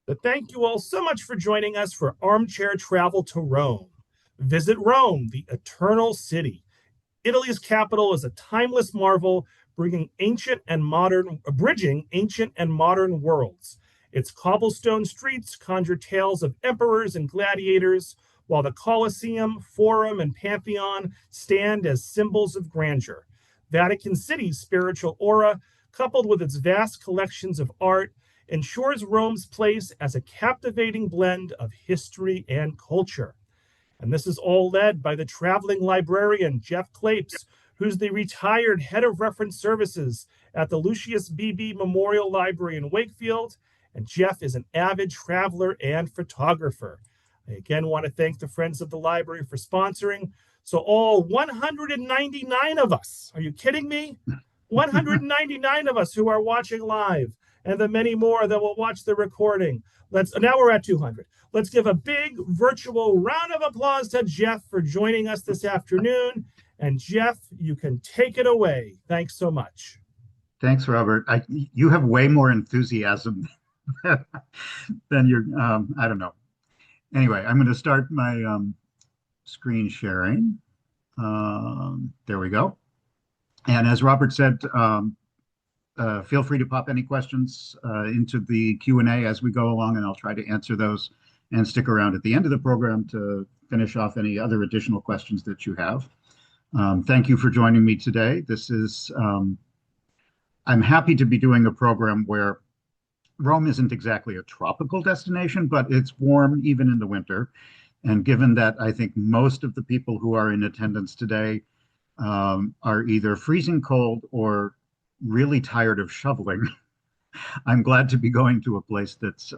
But thank you all so much for joining us for Armchair Travel to Rome. Visit Rome, the eternal city. Italy's capital is a timeless marvel, bridging ancient and modern worlds. Its cobblestone streets conjure tales of emperors and gladiators, while the Colosseum, Forum, and Pantheon stand as symbols of grandeur. Vatican City's spiritual aura, coupled with its vast collections of art, ensures Rome's place as a captivating blend of history and culture. And this is all led by the traveling librarian, Jeff Klapes, who's the retired head of reference services at the Lucius Beebe Memorial Library in Wakefield. And Jeff is an avid traveler and photographer. I again want to thank the Friends of the Library for sponsoring. So, all 199 of us, are you kidding me? 199 of us who are watching live, and the many more that will watch the recording. Now we're at 200. Let's give a big virtual round of applause to Jeff for joining us this afternoon. And Jeff, you can take it away. Thanks so much. Thanks, Robert. You have way more enthusiasm than your, I don't know. Anyway, I'm going to start my screen sharing. There we go. And as Robert said, feel free to pop any questions into the Q&A as we go along, and I'll try to answer those and stick around at the end of the program to finish off any other additional questions that you have. Thank you for joining me today. I'm happy to be doing a program where Rome isn't exactly a tropical destination, but it's warm even in the winter. And given that I think most of the people who are in attendance today are either freezing cold or really tired of shoveling, I'm glad to be going to a place that's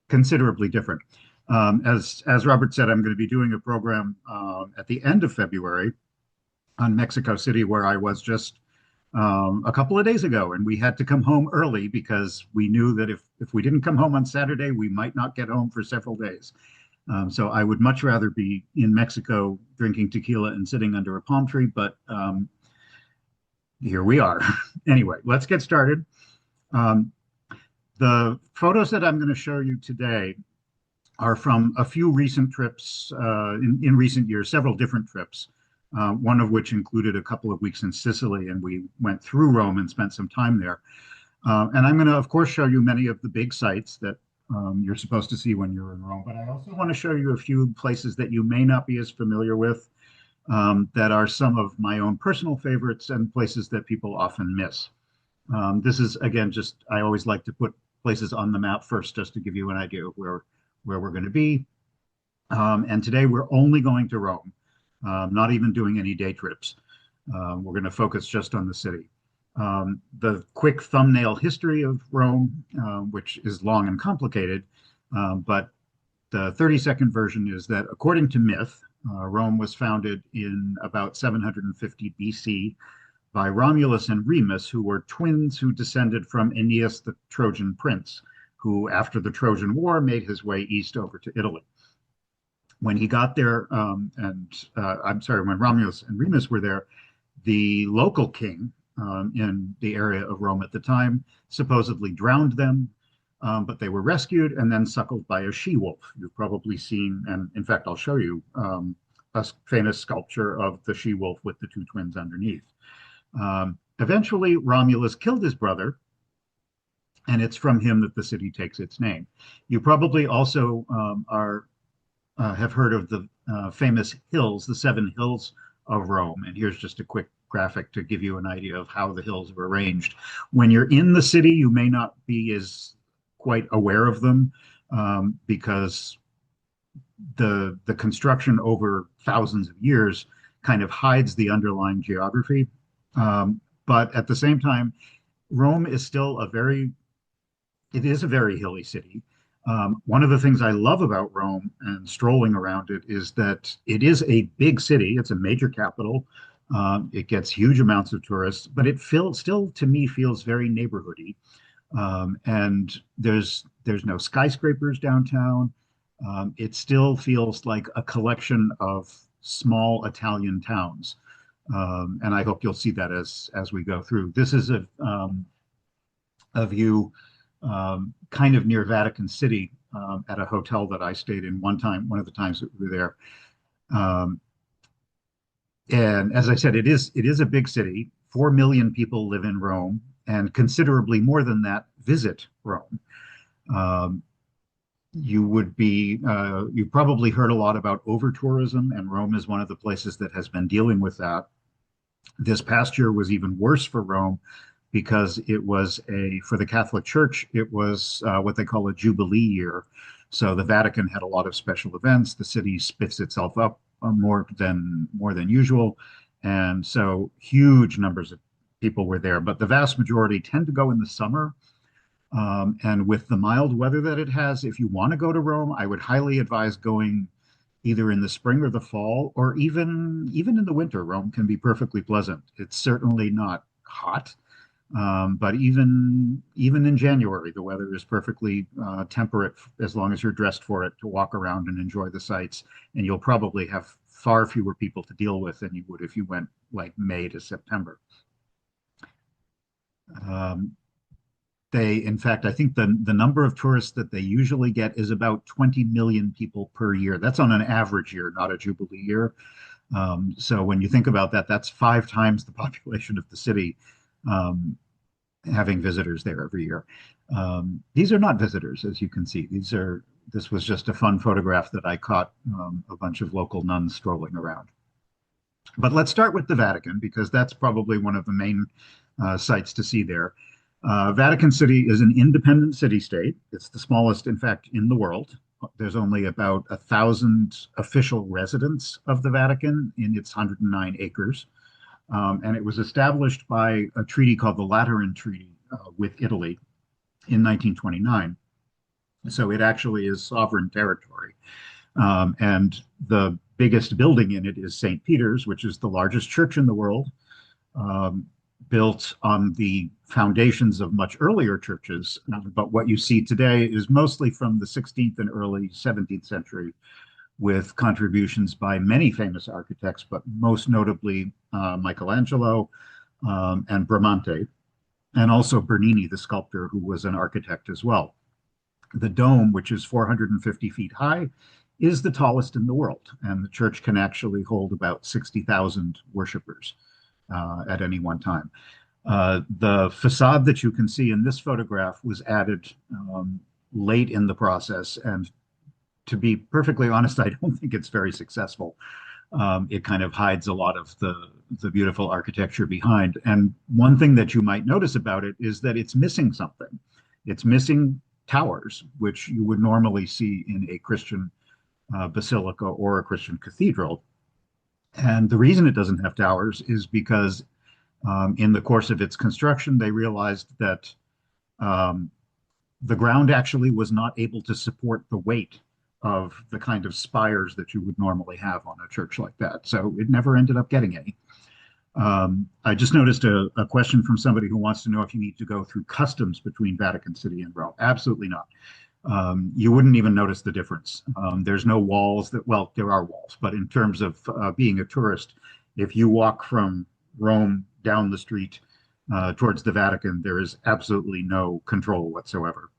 considerably different. As Robert said, I'm going to be doing a program at the end of February on Mexico City, where I was just a couple of days ago, and we had to come home early because we knew that if we didn't come home on Saturday, we might not get home for several days. So I would much rather be in Mexico drinking tequila and sitting under a palm tree, but here we are. Anyway, let's get started. The photos that I'm going to show you today are from a few recent trips in recent years, several different trips, one of which included a couple of weeks in Sicily, and we went through Rome and spent some time there. And I'm going to, of course, show you many of the big sites that you're supposed to see when you're in Rome, but I also want to show you a few places that you may not be as familiar with, that are some of my own personal favorites and places that people often miss. This is, again, just, I always like to put places on the map first, just to give you an idea of where we're going to be. And today we're only going to Rome, not even doing any day trips. We're going to focus just on the city. The quick thumbnail history of Rome, which is long and complicated, but the 30-second version is that according to myth, Rome was founded in about 750 BC by Romulus and Remus, who were twins who descended from Aeneas, the Trojan prince, who, after the Trojan War, made his way east over to Italy. When he got there, when Romulus and Remus were there, the local king in the area of Rome at the time supposedly drowned them, but they were rescued and then suckled by a she-wolf. You've probably seen, and in fact, I'll show you a famous sculpture of the she-wolf with the two twins underneath. Eventually, Romulus killed his brother, and it's from him that the city takes its name. You probably also have heard of the famous hills, the 7 hills of Rome. And here's just a quick graphic to give you an idea of how the hills are arranged. When you're in the city, you may not be as quite aware of them because the construction over thousands of years kind of hides the underlying geography. But at the same time, Rome is still a very hilly city. One of the things I love about Rome and strolling around it is that it is a big city. It's a major capital. It gets huge amounts of tourists, but it still to me feels very neighborhoody. And there's no skyscrapers downtown. It still feels like a collection of small Italian towns. And I hope you'll see that as we go through. This is a view kind of near Vatican City, at a hotel that I stayed in one of the times that we were there. Um, and as I said, it is a big city. 4 million people live in Rome, and considerably more than that visit Rome. Um, you probably heard a lot about over tourism, and Rome is one of the places that has been dealing with that. This past year was even worse for Rome because for the Catholic Church, it was what they call a Jubilee year. So the Vatican had a lot of special events. The city spits itself up more than usual. And so huge numbers of people were there. But the vast majority tend to go in the summer. And with the mild weather that it has, if you want to go to Rome, I would highly advise going either in the spring or the fall, or even in the winter. Rome can be perfectly pleasant. It's certainly not hot, but even in January, the weather is perfectly temperate as long as you're dressed for it to walk around and enjoy the sights. And you'll probably have far fewer people to deal with than you would if you went like May to September. Um, in fact, I think the number of tourists that they usually get is about 20 million people per year. That's on an average year, not a Jubilee year. So when you think about that, that's 5 times the population of the city, um, having visitors there every year. These are not visitors, as you can see. This was just a fun photograph that I caught, a bunch of local nuns strolling around. But let's start with the Vatican, because that's probably one of the main sites to see there. Vatican City is an independent city-state. It's the smallest, in fact, in the world. There's only about 1,000 official residents of the Vatican in its 109 acres. And it was established by a treaty called the Lateran Treaty with Italy in 1929. So it actually is sovereign territory. And the biggest building in it is St. Peter's, which is the largest church in the world, built on the foundations of much earlier churches. But what you see today is mostly from the 16th and early 17th century, with contributions by many famous architects, but most notably Michelangelo, and Bramante, and also Bernini, the sculptor, who was an architect as well. The dome, which is 450 feet high, is the tallest in the world, and the church can actually hold about 60,000 worshipers at any one time. The facade that you can see in this photograph was added late in the process, and to be perfectly honest, I don't think it's very successful. It kind of hides a lot of the beautiful architecture behind. And one thing that you might notice about it is that it's missing something. It's missing towers, which you would normally see in a Christian basilica or a Christian cathedral. And the reason it doesn't have towers is because in the course of its construction, they realized that the ground actually was not able to support the weight of the kind of spires that you would normally have on a church like that. So it never ended up getting any. I just noticed a question from somebody who wants to know if you need to go through customs between Vatican City and Rome. Absolutely not. You wouldn't even notice the difference. There's no walls well, there are walls, but in terms of being a tourist, if you walk from Rome down the street towards the Vatican, there is absolutely no control whatsoever.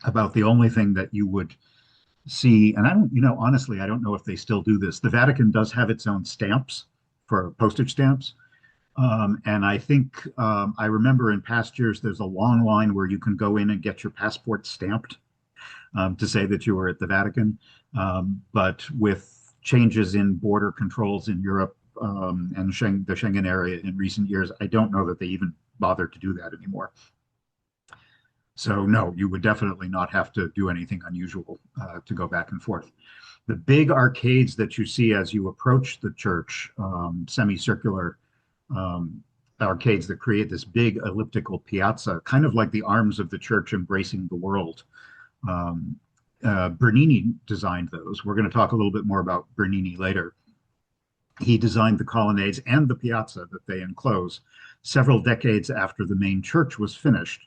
About the only thing that you would see, and honestly, I don't know if they still do this. The Vatican does have its own stamps for postage stamps. And I think I remember in past years, there's a long line where you can go in and get your passport stamped to say that you were at the Vatican. But with changes in border controls in Europe and the Schengen area in recent years, I don't know that they even bother to do that anymore. So no, you would definitely not have to do anything unusual to go back and forth. The big arcades that you see as you approach the church, semicircular arcades that create this big elliptical piazza, kind of like the arms of the church embracing the world. Bernini designed those. We're going to talk a little bit more about Bernini later. He designed the colonnades and the piazza that they enclose several decades after the main church was finished.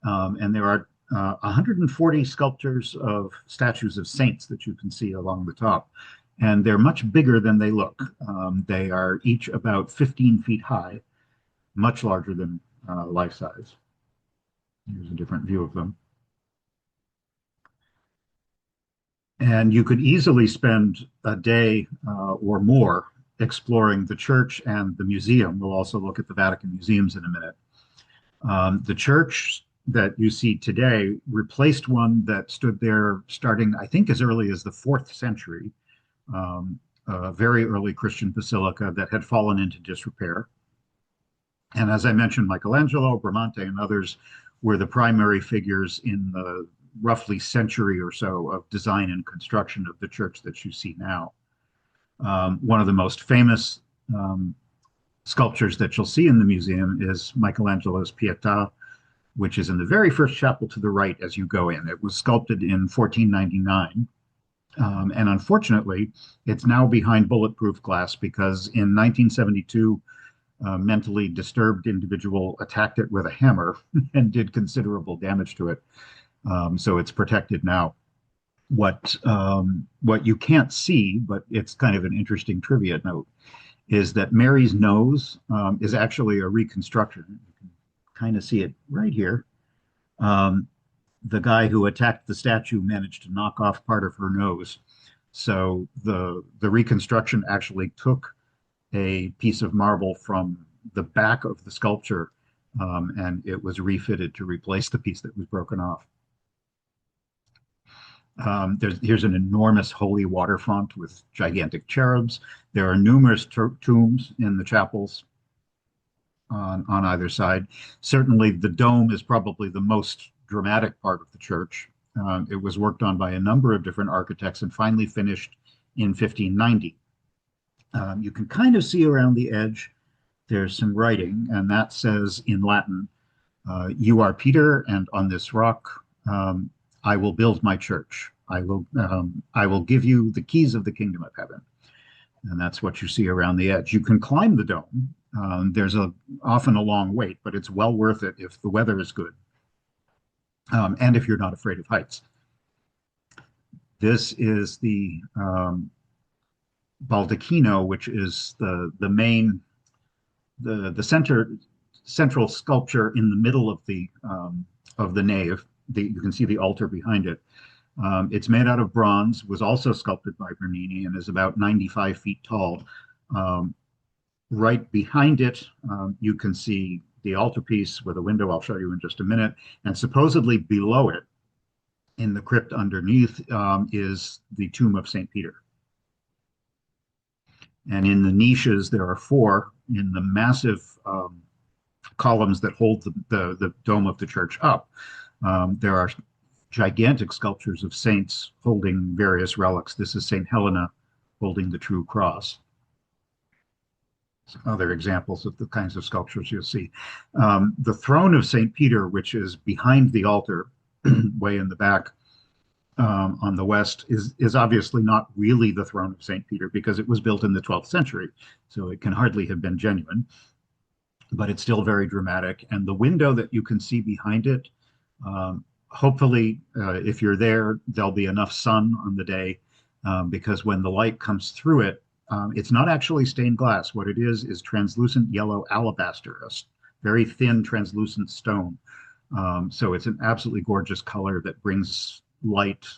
And there are 140 sculptures of statues of saints that you can see along the top. And they're much bigger than they look. They are each about 15 feet high, much larger than life size. Here's a different view of them. And you could easily spend a day or more exploring the church and the museum. We'll also look at the Vatican museums in a minute. The church that you see today replaced one that stood there starting, I think, as early as the fourth century, a very early Christian basilica that had fallen into disrepair. And as I mentioned, Michelangelo, Bramante, and others were the primary figures in the roughly century or so of design and construction of the church that you see now. One of the most famous sculptures that you'll see in the museum is Michelangelo's Pietà, which is in the very first chapel to the right as you go in. It was sculpted in 1499. And unfortunately, it's now behind bulletproof glass because in 1972, a mentally disturbed individual attacked it with a hammer and did considerable damage to it. So it's protected now. What you can't see, but it's kind of an interesting trivia note, is that Mary's nose is actually a reconstruction. You can kind of see it right here. The guy who attacked the statue managed to knock off part of her nose. So the reconstruction actually took a piece of marble from the back of the sculpture, and it was refitted to replace the piece that was broken off. Here's an enormous holy water font with gigantic cherubs. There are numerous tombs in the chapels on either side. Certainly, the dome is probably the most dramatic part of the church. It was worked on by a number of different architects and finally finished in 1590. You can kind of see around the edge, there's some writing, and that says in Latin, "You are Peter, and on this rock I will build my church. I will give you the keys of the kingdom of heaven." And that's what you see around the edge. You can climb the dome. There's often a long wait, but it's well worth it if the weather is good, and if you're not afraid of heights. This is the baldacchino, which is the main central sculpture in the middle of the nave. You can see the altar behind it. It's made out of bronze, was also sculpted by Bernini, and is about 95 feet tall. Right behind it, you can see the altarpiece with a window I'll show you in just a minute. And supposedly below it, in the crypt underneath, is the tomb of St. Peter. And in the niches, there are four in the massive columns that hold the dome of the church up. There are gigantic sculptures of saints holding various relics. This is St. Helena holding the true cross. Some other examples of the kinds of sculptures you'll see. The throne of St. Peter, which is behind the altar, way in the back on the west, is obviously not really the throne of St. Peter because it was built in the 12th century, so it can hardly have been genuine, but it's still very dramatic. And the window that you can see behind it, hopefully, if you're there, there'll be enough sun on the day because when the light comes through it, it's not actually stained glass. What it is translucent yellow alabaster, a very thin translucent stone. So it's an absolutely gorgeous color that brings light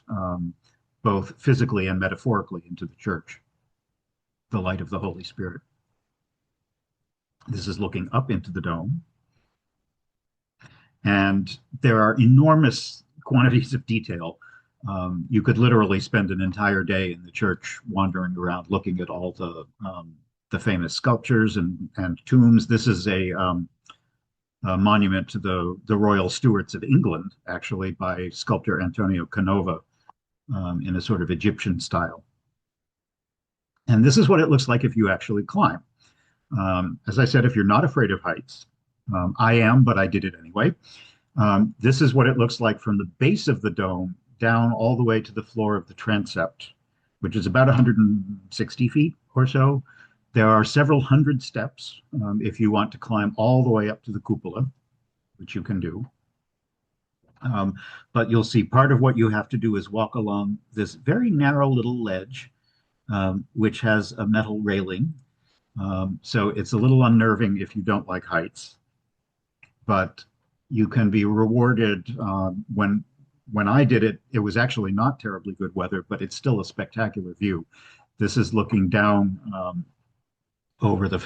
both physically and metaphorically into the church, the light of the Holy Spirit. This is looking up into the dome. And there are enormous quantities of detail. You could literally spend an entire day in the church wandering around looking at all the famous sculptures and tombs. This is a monument to the royal stewards of England, actually, by sculptor Antonio Canova in a sort of Egyptian style. And this is what it looks like if you actually climb. As I said, if you're not afraid of heights, I am, but I did it anyway. This is what it looks like from the base of the dome down all the way to the floor of the transept, which is about 160 feet or so. There are several hundred steps if you want to climb all the way up to the cupola, which you can do. But you'll see part of what you have to do is walk along this very narrow little ledge, which has a metal railing. So it's a little unnerving if you don't like heights. But you can be rewarded when I did it. It was actually not terribly good weather, but it's still a spectacular view. This is looking down over the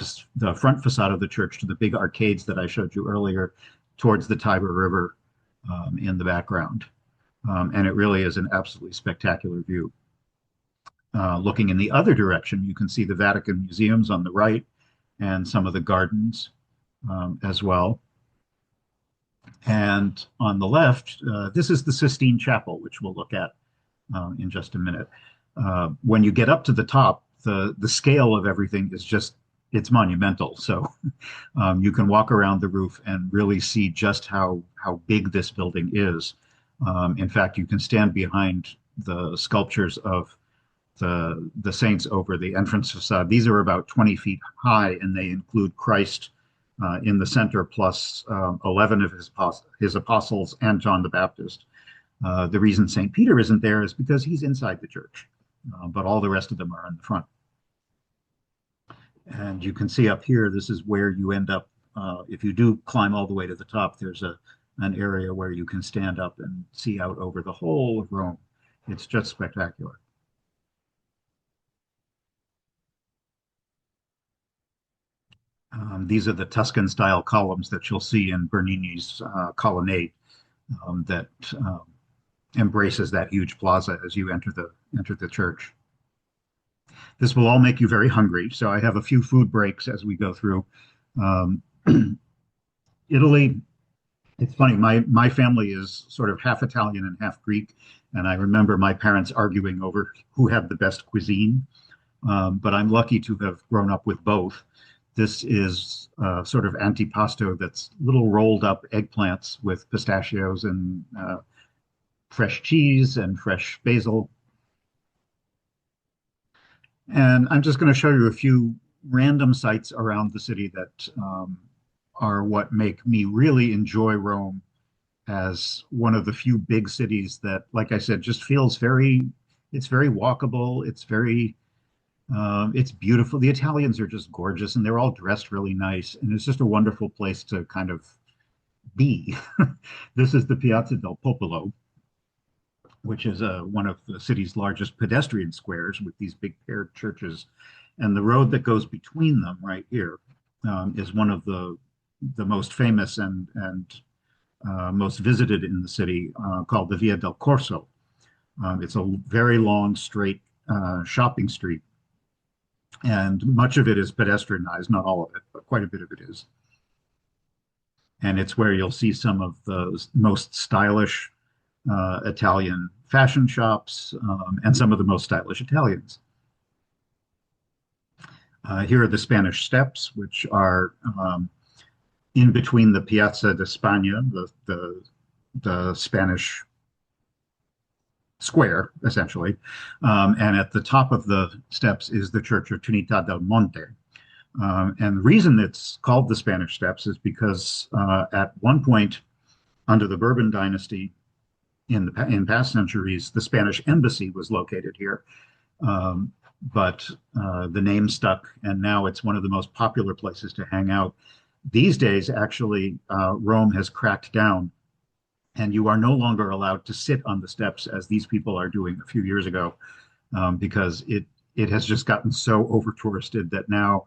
front facade of the church to the big arcades that I showed you earlier, towards the Tiber River in the background, and it really is an absolutely spectacular view. Looking in the other direction, you can see the Vatican museums on the right and some of the gardens as well. And on the left, this is the Sistine Chapel, which we'll look at in just a minute. When you get up to the top, the scale of everything is just, it's monumental. So you can walk around the roof and really see just how big this building is. In fact, you can stand behind the sculptures of the saints over the entrance facade. These are about 20 feet high, and they include Christ in the center, plus 11 of his apostles and John the Baptist. The reason St. Peter isn't there is because he's inside the church, but all the rest of them are in the front. And you can see up here, this is where you end up. If you do climb all the way to the top, there's an area where you can stand up and see out over the whole of Rome. It's just spectacular. These are the Tuscan-style columns that you'll see in Bernini's colonnade that embraces that huge plaza as you enter the church. This will all make you very hungry, so I have a few food breaks as we go through. Italy, it's funny, my family is sort of half Italian and half Greek, and I remember my parents arguing over who had the best cuisine, but I'm lucky to have grown up with both. This is sort of antipasto that's little rolled up eggplants with pistachios and fresh cheese and fresh basil. And I'm just going to show you a few random sites around the city that are what make me really enjoy Rome as one of the few big cities that, like I said, just feels it's very walkable. It's beautiful. The Italians are just gorgeous, and they're all dressed really nice. And it's just a wonderful place to kind of be. This is the Piazza del Popolo, which is one of the city's largest pedestrian squares with these big paired churches. And the road that goes between them right here is one of the most famous and most visited in the city, called the Via del Corso. It's a very long, straight shopping street. And much of it is pedestrianized, not all of it, but quite a bit of it is. And it's where you'll see some of the most stylish Italian fashion shops and some of the most stylish Italians. Here are the Spanish Steps, which are in between the Piazza de España, the Spanish square, essentially. And at the top of the steps is the Church of Trinidad del Monte. And the reason it's called the Spanish Steps is because at one point under the Bourbon dynasty in past centuries, the Spanish embassy was located here. But the name stuck, and now it's one of the most popular places to hang out. These days, actually, Rome has cracked down, and you are no longer allowed to sit on the steps as these people are doing a few years ago, because it has just gotten so over touristed that now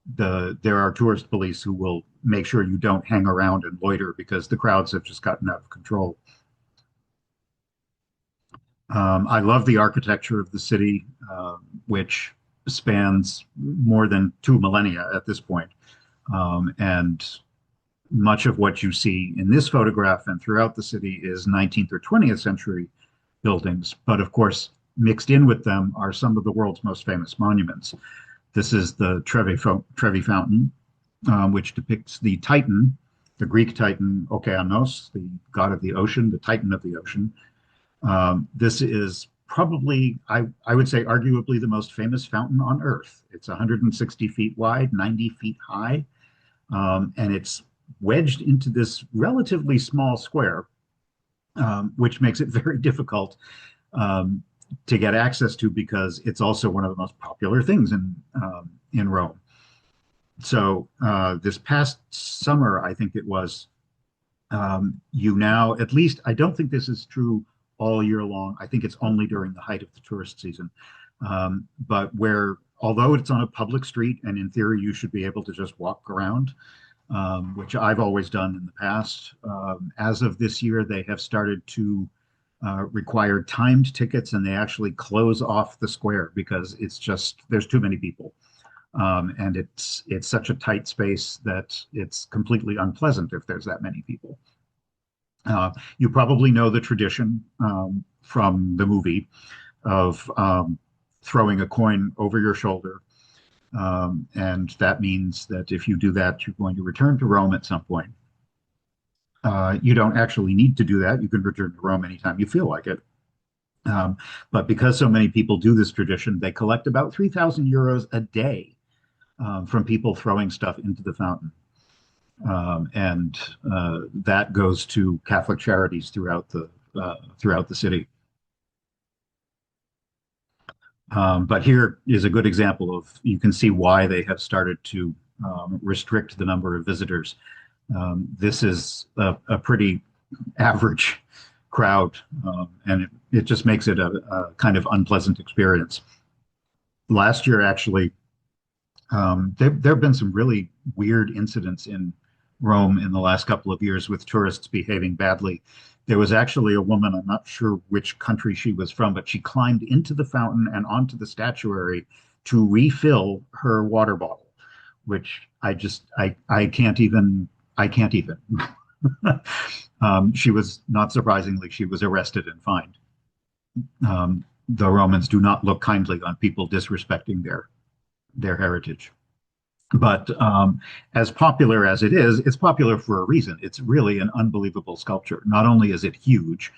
there are tourist police who will make sure you don't hang around and loiter because the crowds have just gotten out of control. I love the architecture of the city, which spans more than 2 millennia at this point. And much of what you see in this photograph and throughout the city is 19th or 20th century buildings. But of course, mixed in with them are some of the world's most famous monuments. This is the Trevi Fountain, which depicts the Titan, the Greek Titan Okeanos, the god of the ocean, the Titan of the ocean. This is probably, I would say, arguably the most famous fountain on Earth. It's 160 feet wide, 90 feet high, and it's wedged into this relatively small square, which makes it very difficult to get access to because it's also one of the most popular things in Rome. So this past summer, I think it was, You now, at least, I don't think this is true all year long. I think it's only during the height of the tourist season. But where, although it's on a public street and in theory you should be able to just walk around, which I've always done in the past, as of this year, they have started to require timed tickets and they actually close off the square because it's just, there's too many people. And it's such a tight space that it's completely unpleasant if there's that many people. You probably know the tradition from the movie of throwing a coin over your shoulder. And that means that if you do that, you're going to return to Rome at some point. You don't actually need to do that. You can return to Rome anytime you feel like it. But because so many people do this tradition, they collect about 3,000 euros a day from people throwing stuff into the fountain. And that goes to Catholic charities throughout the city. But here is a good example of, you can see why they have started to restrict the number of visitors. This is a pretty average crowd, and it just makes it a kind of unpleasant experience. Last year, actually, there have been some really weird incidents in Rome in the last couple of years with tourists behaving badly. There was actually a woman, I'm not sure which country she was from, but she climbed into the fountain and onto the statuary to refill her water bottle, which I can't even, I can't even. She was, not surprisingly, she was arrested and fined. The Romans do not look kindly on people disrespecting their heritage. But as popular as it is, it's popular for a reason. It's really an unbelievable sculpture. Not only is it huge,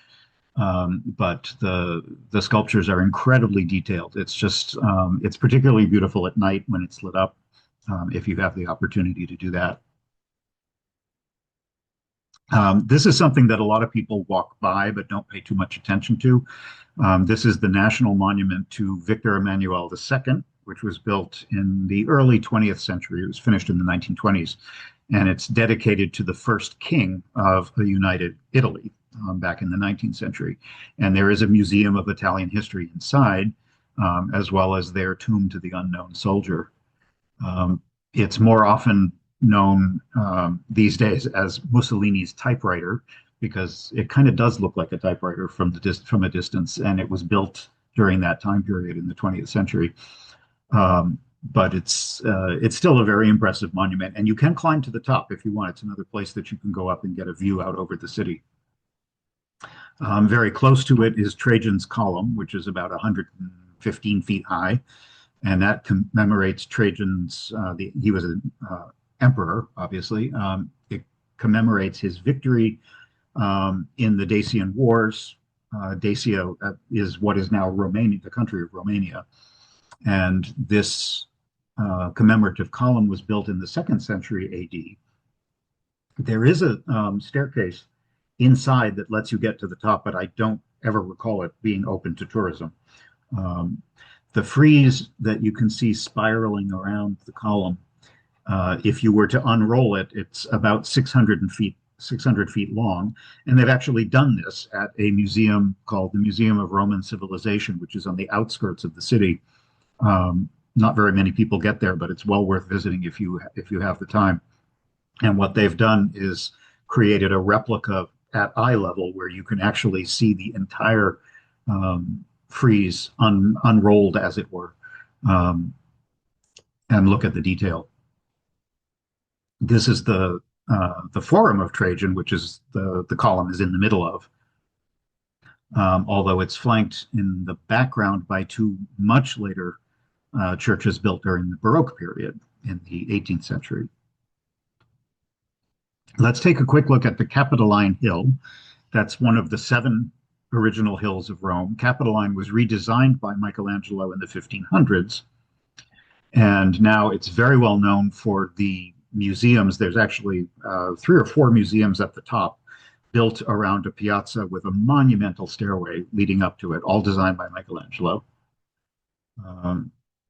but the sculptures are incredibly detailed. It's just it's particularly beautiful at night when it's lit up, if you have the opportunity to do that. This is something that a lot of people walk by but don't pay too much attention to. This is the national monument to Victor Emmanuel II, which was built in the early 20th century. It was finished in the 1920s, and it's dedicated to the first king of a united Italy back in the 19th century. And there is a museum of Italian history inside, as well as their tomb to the unknown soldier. It's more often known these days as Mussolini's typewriter, because it kind of does look like a typewriter from a distance, and it was built during that time period in the 20th century. But it's still a very impressive monument, and you can climb to the top if you want. It's another place that you can go up and get a view out over the city. Very close to it is Trajan's Column, which is about 115 feet high, and that commemorates Trajan's. He was an emperor, obviously. It commemorates his victory in the Dacian Wars. Dacia is what is now Romania, the country of Romania. And this commemorative column was built in the 2nd century AD. There is a staircase inside that lets you get to the top, but I don't ever recall it being open to tourism. The frieze that you can see spiraling around the column, if you were to unroll it, it's about 600 feet long. And they've actually done this at a museum called the Museum of Roman Civilization, which is on the outskirts of the city. Not very many people get there, but it's well worth visiting if you have the time. And what they've done is created a replica at eye level where you can actually see the entire frieze unrolled, as it were, and look at the detail. This is the Forum of Trajan, which is the column is in the middle of. Although it's flanked in the background by two much later churches built during the Baroque period in the 18th century. Let's take a quick look at the Capitoline Hill. That's one of the 7 original hills of Rome. Capitoline was redesigned by Michelangelo in the 1500s, and now it's very well known for the museums. There's actually 3 or 4 museums at the top, built around a piazza with a monumental stairway leading up to it, all designed by Michelangelo.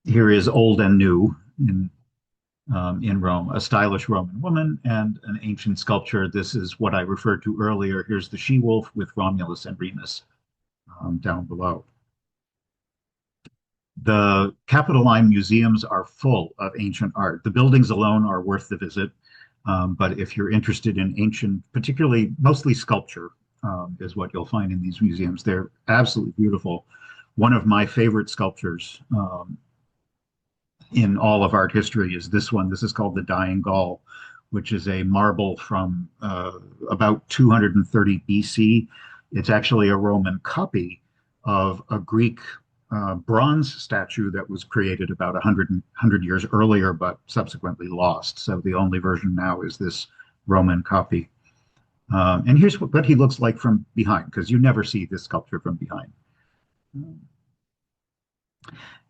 Here is old and new in Rome, a stylish Roman woman and an ancient sculpture. This is what I referred to earlier. Here's the she-wolf with Romulus and Remus down below. The Capitoline museums are full of ancient art. The buildings alone are worth the visit. But if you're interested in ancient, particularly mostly sculpture, is what you'll find in these museums. They're absolutely beautiful. One of my favorite sculptures in all of art history is this one. This is called the Dying Gaul, which is a marble from about 230 BC. It's actually a Roman copy of a Greek bronze statue that was created about 100 years earlier, but subsequently lost. So the only version now is this Roman copy. And here's what he looks like from behind, because you never see this sculpture from behind.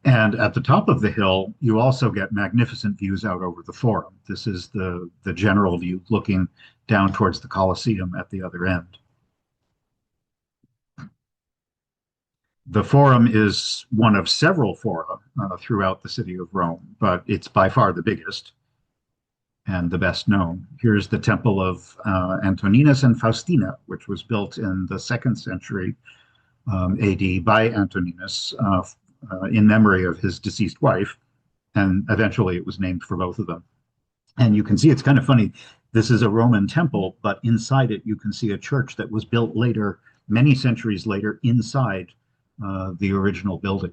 And at the top of the hill, you also get magnificent views out over the Forum. This is the general view looking down towards the Colosseum at the other end. The Forum is one of several fora throughout the city of Rome, but it's by far the biggest and the best known. Here's the temple of Antoninus and Faustina, which was built in the 2nd century AD by Antoninus in memory of his deceased wife, and eventually it was named for both of them. And you can see it's kind of funny. This is a Roman temple, but inside it you can see a church that was built later, many centuries later, inside the original building.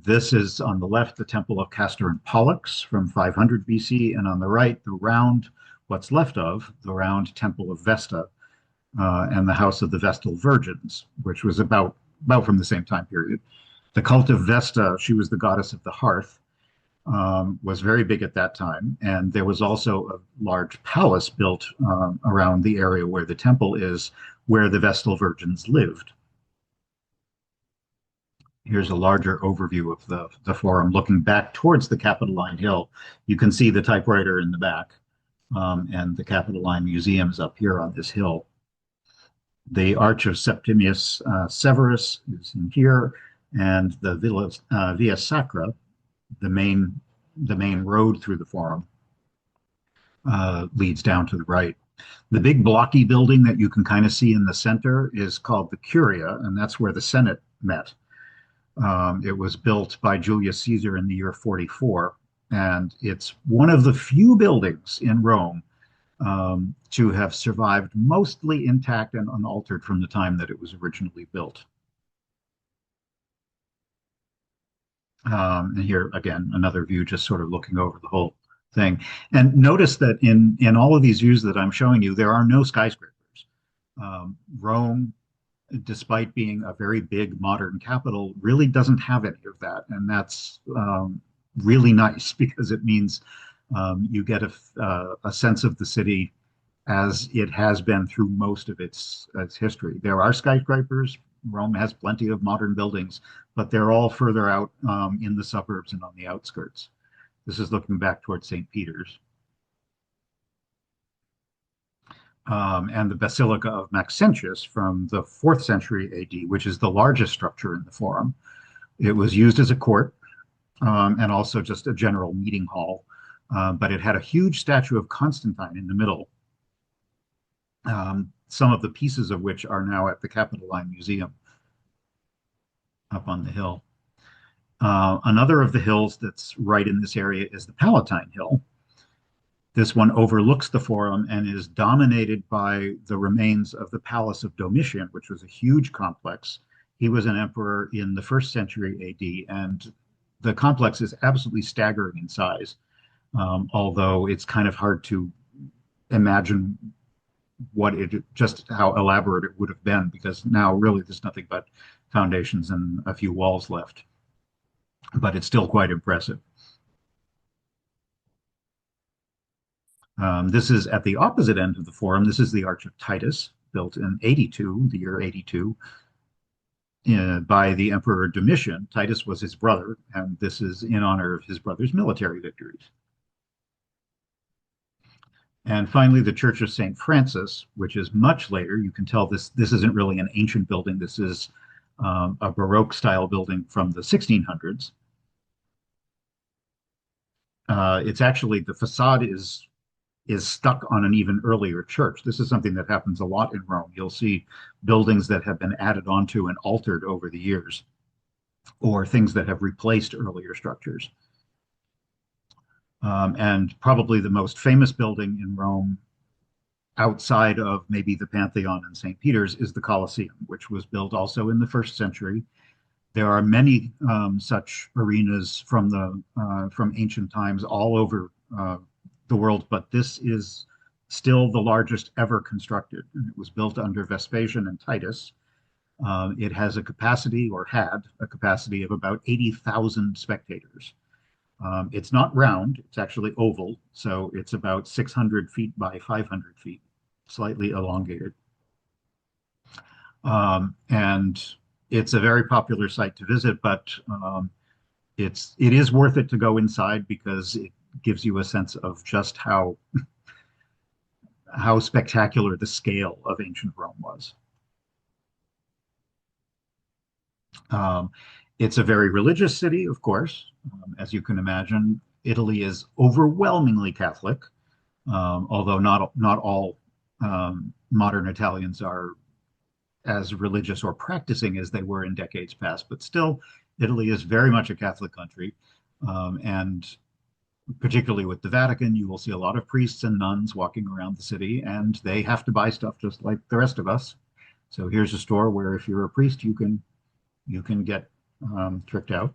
This is on the left, the Temple of Castor and Pollux from 500 BC, and on the right, the round, what's left of, the round Temple of Vesta and the House of the Vestal Virgins, which was about from the same time period. The cult of Vesta, she was the goddess of the hearth, was very big at that time. And there was also a large palace built around the area where the temple is, where the Vestal Virgins lived. Here's a larger overview of the Forum looking back towards the Capitoline Hill. You can see the typewriter in the back, and the Capitoline Museum is up here on this hill. The Arch of Septimius Severus is in here, and the Via Sacra, the main road through the Forum, leads down to the right. The big blocky building that you can kind of see in the center is called the Curia, and that's where the Senate met. It was built by Julius Caesar in the year 44, and it's one of the few buildings in Rome to have survived mostly intact and unaltered from the time that it was originally built. And here again, another view just sort of looking over the whole thing. And notice that in all of these views that I'm showing you, there are no skyscrapers. Rome, despite being a very big modern capital, really doesn't have any of that. And that's really nice because it means you get a sense of the city as it has been through most of its history. There are skyscrapers. Rome has plenty of modern buildings, but they're all further out in the suburbs and on the outskirts. This is looking back towards St. Peter's. And the Basilica of Maxentius from the 4th century AD, which is the largest structure in the Forum. It was used as a court and also just a general meeting hall, but it had a huge statue of Constantine in the middle, some of the pieces of which are now at the Capitoline Museum up on the hill. Another of the hills that's right in this area is the Palatine Hill. This one overlooks the Forum and is dominated by the remains of the Palace of Domitian, which was a huge complex. He was an emperor in the 1st century AD, and the complex is absolutely staggering in size, although it's kind of hard to imagine just how elaborate it would have been, because now really there's nothing but foundations and a few walls left. But it's still quite impressive. This is at the opposite end of the Forum. This is the Arch of Titus, built in 82, the year 82, by the Emperor Domitian. Titus was his brother, and this is in honor of his brother's military victories. And finally, the Church of St. Francis, which is much later. You can tell this isn't really an ancient building. This is a Baroque style building from the 1600s. It's actually the facade is stuck on an even earlier church. This is something that happens a lot in Rome. You'll see buildings that have been added onto and altered over the years, or things that have replaced earlier structures. And probably the most famous building in Rome, outside of maybe the Pantheon and St. Peter's, is the Colosseum, which was built also in the first century. There are many such arenas from ancient times all over the world, but this is still the largest ever constructed. And it was built under Vespasian and Titus. It has a capacity, or had a capacity, of about 80,000 spectators. It's not round, it's actually oval, so it's about 600 feet by 500 feet, slightly elongated. And it's a very popular site to visit, but it is worth it to go inside because it gives you a sense of just how spectacular the scale of ancient Rome was. It's a very religious city, of course, as you can imagine. Italy is overwhelmingly Catholic, although not all modern Italians are as religious or practicing as they were in decades past. But still, Italy is very much a Catholic country, and particularly with the Vatican, you will see a lot of priests and nuns walking around the city, and they have to buy stuff just like the rest of us. So here's a store where if you're a priest, you can get tricked out.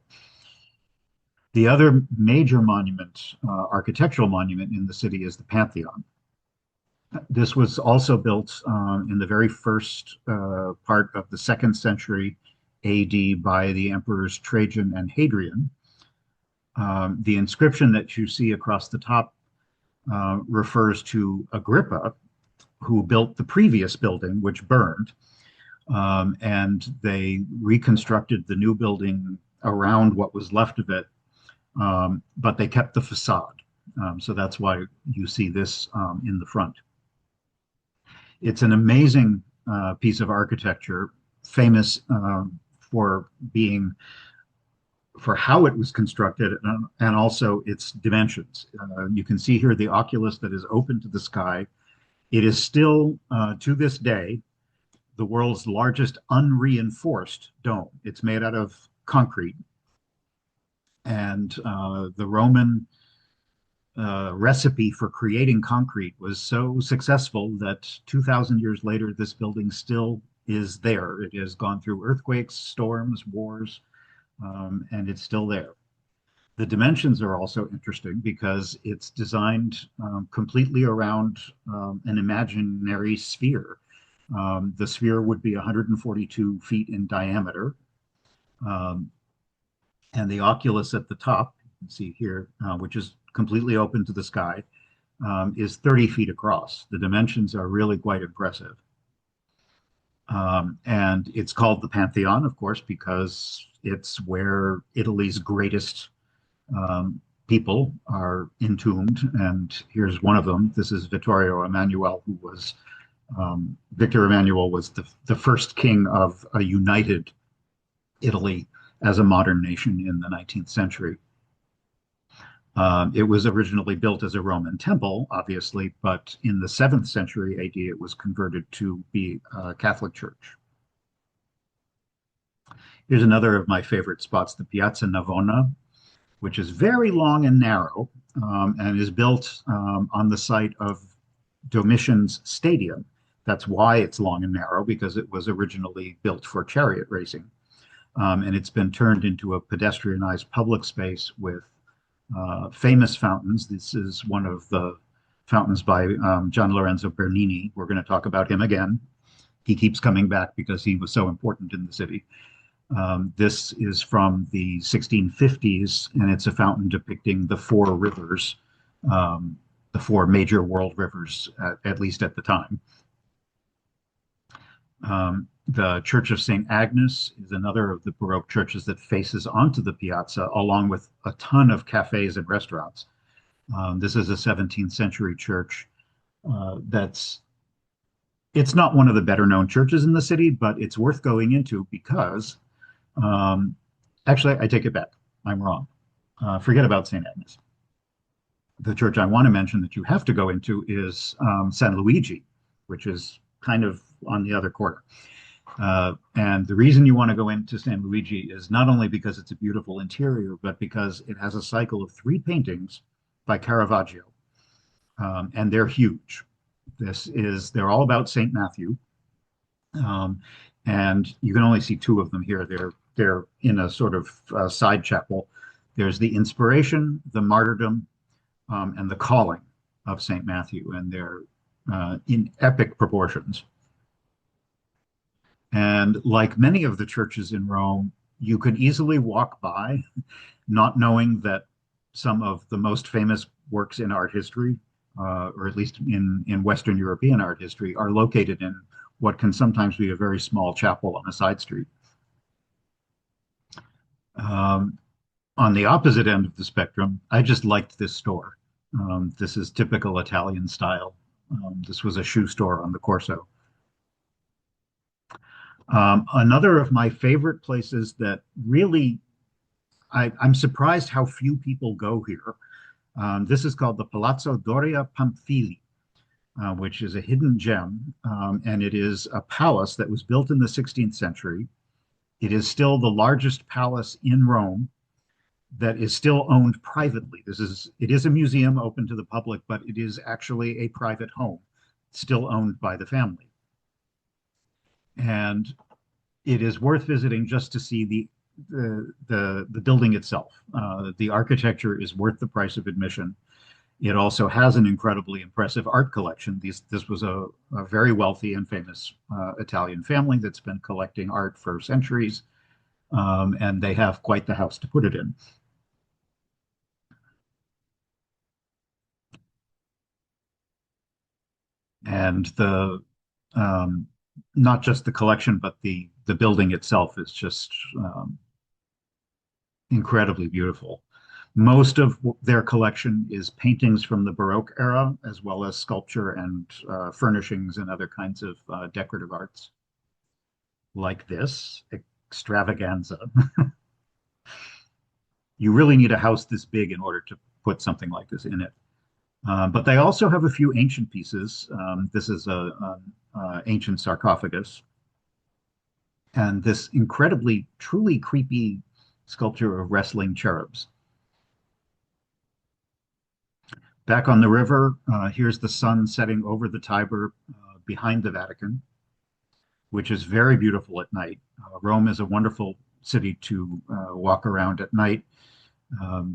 The other major monument, architectural monument in the city, is the Pantheon. This was also built in the very first part of the second century AD by the emperors Trajan and Hadrian. The inscription that you see across the top refers to Agrippa, who built the previous building, which burned. And they reconstructed the new building around what was left of it, but they kept the facade. So that's why you see this in the front. It's an amazing piece of architecture, famous for how it was constructed and also its dimensions. You can see here the oculus that is open to the sky. It is still, to this day, the world's largest unreinforced dome. It's made out of concrete. And the Roman recipe for creating concrete was so successful that 2,000 years later, this building still is there. It has gone through earthquakes, storms, wars, and it's still there. The dimensions are also interesting because it's designed completely around an imaginary sphere. The sphere would be 142 feet in diameter. And the oculus at the top, you can see here, which is completely open to the sky, is 30 feet across. The dimensions are really quite impressive. And it's called the Pantheon, of course, because it's where Italy's greatest people are entombed. And here's one of them. This is Vittorio Emanuele, who was Victor Emmanuel was the first king of a united Italy as a modern nation in the 19th century. It was originally built as a Roman temple, obviously, but in the 7th century AD, it was converted to be a Catholic church. Here's another of my favorite spots, the Piazza Navona, which is very long and narrow and is built on the site of Domitian's stadium. That's why it's long and narrow, because it was originally built for chariot racing. And it's been turned into a pedestrianized public space with famous fountains. This is one of the fountains by Gian Lorenzo Bernini. We're going to talk about him again. He keeps coming back because he was so important in the city. This is from the 1650s, and it's a fountain depicting the four rivers, the four major world rivers, at least at the time. The Church of St. Agnes is another of the Baroque churches that faces onto the piazza, along with a ton of cafes and restaurants. This is a 17th century church that's It's not one of the better known churches in the city, but it's worth going into because, um, actually, I take it back. I'm wrong. Forget about St. Agnes. The church I want to mention that you have to go into is San Luigi, which is kind of on the other corner. And the reason you want to go into San Luigi is not only because it's a beautiful interior, but because it has a cycle of three paintings by Caravaggio, and they're huge. They're all about St. Matthew, um, and you can only see two of them here. They're in a sort of side chapel. There's the Inspiration, the Martyrdom, and the Calling of St. Matthew, and they're in epic proportions. And like many of the churches in Rome, you could easily walk by not knowing that some of the most famous works in art history, or at least in Western European art history, are located in what can sometimes be a very small chapel on a side street. Um, on the opposite end of the spectrum, I just liked this store. This is typical Italian style. This was a shoe store on the Corso. Another of my favorite places that really, I'm surprised how few people go here. This is called the Palazzo Doria Pamphili, which is a hidden gem, and it is a palace that was built in the 16th century. It is still the largest palace in Rome that is still owned privately. It is a museum open to the public, but it is actually a private home, still owned by the family. And it is worth visiting just to see the building itself. The architecture is worth the price of admission. It also has an incredibly impressive art collection. This was a very wealthy and famous Italian family that's been collecting art for centuries, and they have quite the house to put it in. And not just the collection, but the building itself is just incredibly beautiful. Most of their collection is paintings from the Baroque era, as well as sculpture and furnishings and other kinds of decorative arts, like this extravaganza. You really need a house this big in order to put something like this in it. But they also have a few ancient pieces. This is a ancient sarcophagus, and this incredibly, truly creepy sculpture of wrestling cherubs. Back on the river, here's the sun setting over the Tiber behind the Vatican, which is very beautiful at night. Rome is a wonderful city to walk around at night.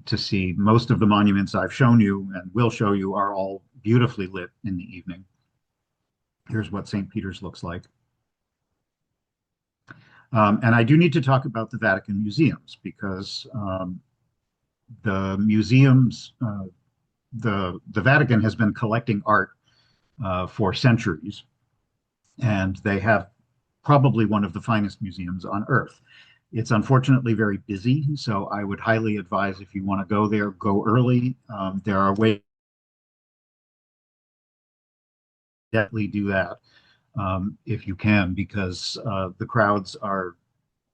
To see most of the monuments I've shown you and will show you are all beautifully lit in the evening. Here's what St. Peter's looks like. And I do need to talk about the Vatican museums because the museums, the Vatican has been collecting art for centuries, and they have probably one of the finest museums on earth. It's unfortunately very busy, so I would highly advise if you want to go there, go early. There are ways to definitely do that if you can, because the crowds are,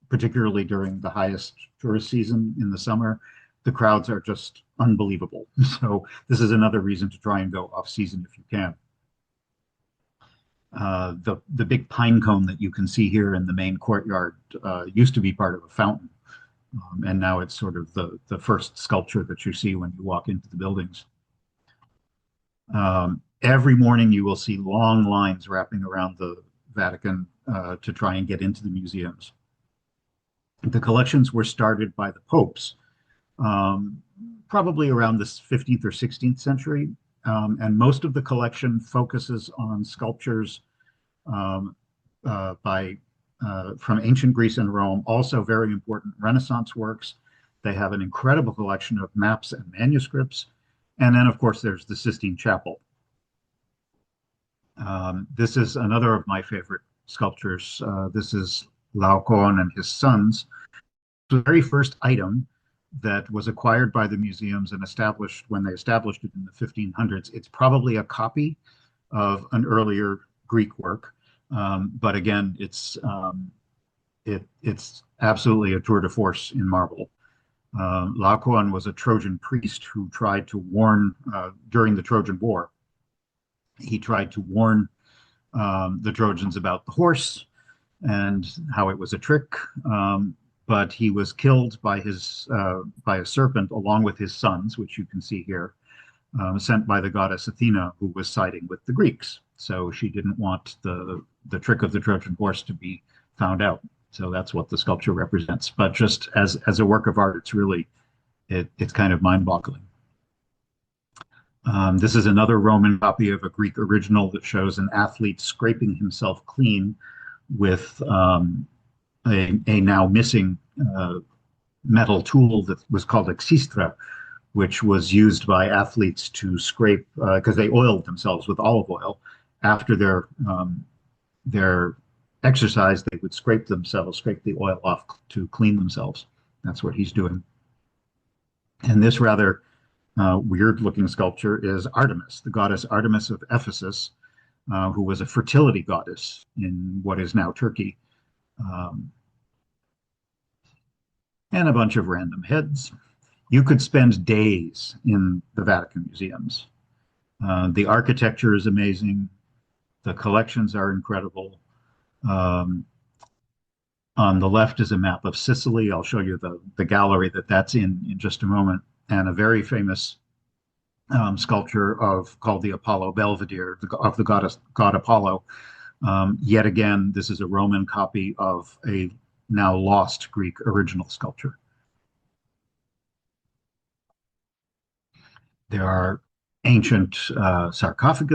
particularly during the highest tourist season in the summer, the crowds are just unbelievable. So this is another reason to try and go off season if you can. The big pine cone that you can see here in the main courtyard used to be part of a fountain, and now it's sort of the first sculpture that you see when you walk into the buildings. Every morning you will see long lines wrapping around the Vatican to try and get into the museums. The collections were started by the popes, probably around the 15th or 16th century, and most of the collection focuses on sculptures from ancient Greece and Rome, also very important Renaissance works. They have an incredible collection of maps and manuscripts. And then, of course, there's the Sistine Chapel. This is another of my favorite sculptures. This is Laocoon and his sons. The very first item that was acquired by the museums and established when they established it in the 1500s. It's probably a copy of an earlier Greek work. But again, it's absolutely a tour de force in marble. Laocoon was a Trojan priest who tried to warn during the Trojan War. He tried to warn the Trojans about the horse and how it was a trick. But he was killed by a serpent along with his sons, which you can see here, sent by the goddess Athena, who was siding with the Greeks. So she didn't want the trick of the Trojan horse to be found out. So that's what the sculpture represents. But just as a work of art, it's kind of mind-boggling. This is another Roman copy of a Greek original that shows an athlete scraping himself clean with a now missing metal tool that was called existra, which was used by athletes to scrape because they oiled themselves with olive oil after their exercise. They would scrape the oil off to clean themselves. That's what he's doing. And this rather weird-looking sculpture is Artemis, the goddess Artemis of Ephesus, who was a fertility goddess in what is now Turkey. And a bunch of random heads. You could spend days in the Vatican museums. The architecture is amazing. The collections are incredible. On the left is a map of Sicily. I'll show you the gallery that's in just a moment. And a very famous sculpture called the Apollo Belvedere, of the god Apollo. Yet again, this is a Roman copy of a now lost Greek original sculpture. There are ancient sarcophagi.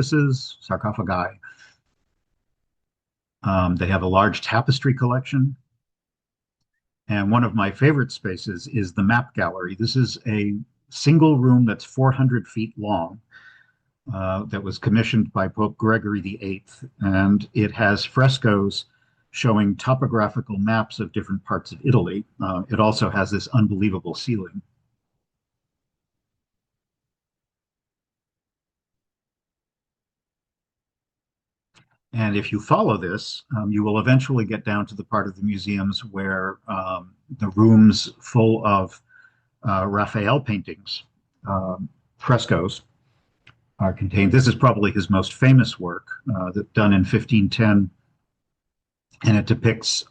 They have a large tapestry collection. And one of my favorite spaces is the map gallery. This is a single room that's 400 feet long that was commissioned by Pope Gregory VIII. And it has frescoes showing topographical maps of different parts of Italy. It also has this unbelievable ceiling. And if you follow this, you will eventually get down to the part of the museums where the rooms full of Raphael paintings, frescoes, are contained. This is probably his most famous work, done in 1510, and it depicts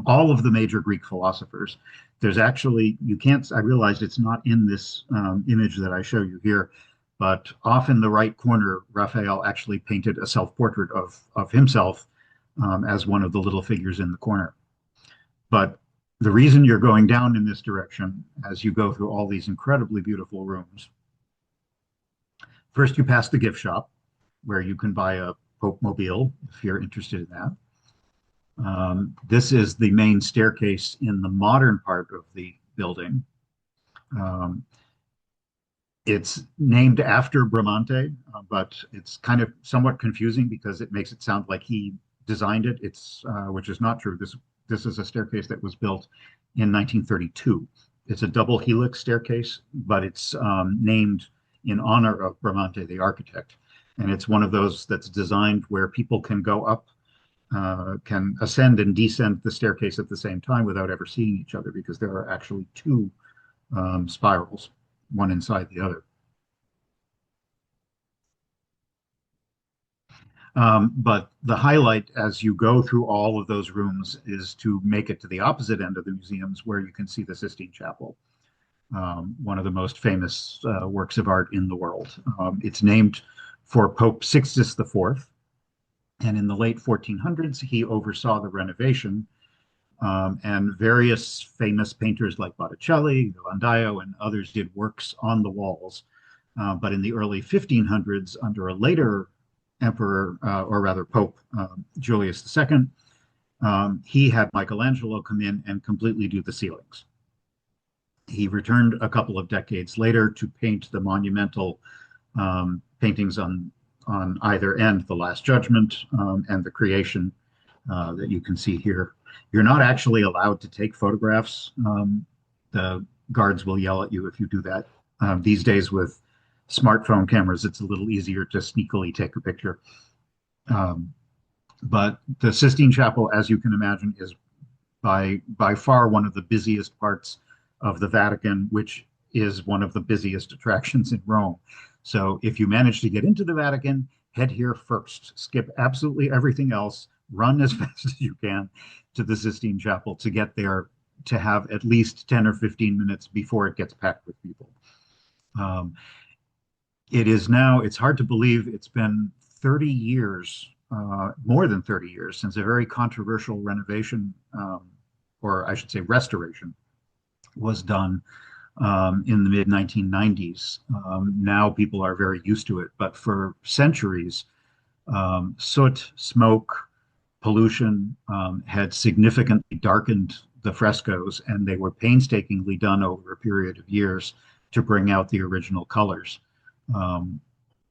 all of the major Greek philosophers. There's actually, I realized it's not in this image that I show you here, but off in the right corner, Raphael actually painted a self-portrait of himself as one of the little figures in the corner. But the reason you're going down in this direction as you go through all these incredibly beautiful rooms, first you pass the gift shop, where you can buy a Pope mobile if you're interested in that. This is the main staircase in the modern part of the building. It's named after Bramante, but it's kind of somewhat confusing because it makes it sound like he designed it. Which is not true. This is a staircase that was built in 1932. It's a double helix staircase, but it's named in honor of Bramante, the architect. And it's one of those that's designed where people can go up, can ascend and descend the staircase at the same time without ever seeing each other, because there are actually two spirals, one inside the other. But the highlight as you go through all of those rooms is to make it to the opposite end of the museums, where you can see the Sistine Chapel, one of the most famous works of art in the world. It's named for Pope Sixtus IV, and in the late 1400s, he oversaw the renovation, and various famous painters like Botticelli, Ghirlandaio, and others did works on the walls. But in the early 1500s, under a later emperor, or rather Pope Julius II, he had Michelangelo come in and completely do the ceilings. He returned a couple of decades later to paint the monumental paintings on either end, the Last Judgment and the Creation that you can see here. You're not actually allowed to take photographs. The guards will yell at you if you do that. These days with smartphone cameras, it's a little easier to sneakily take a picture. But the Sistine Chapel, as you can imagine, is by far one of the busiest parts of the Vatican, which is one of the busiest attractions in Rome. So if you manage to get into the Vatican, head here first. Skip absolutely everything else. Run as fast as you can to the Sistine Chapel to get there to have at least 10 or 15 minutes before it gets packed with people. Um, it is now, it's hard to believe it's been 30 years, more than 30 years, since a very controversial renovation, or I should say restoration, was done in the mid 1990s. Now people are very used to it, but for centuries, soot, smoke, pollution had significantly darkened the frescoes, and they were painstakingly done over a period of years to bring out the original colors, um,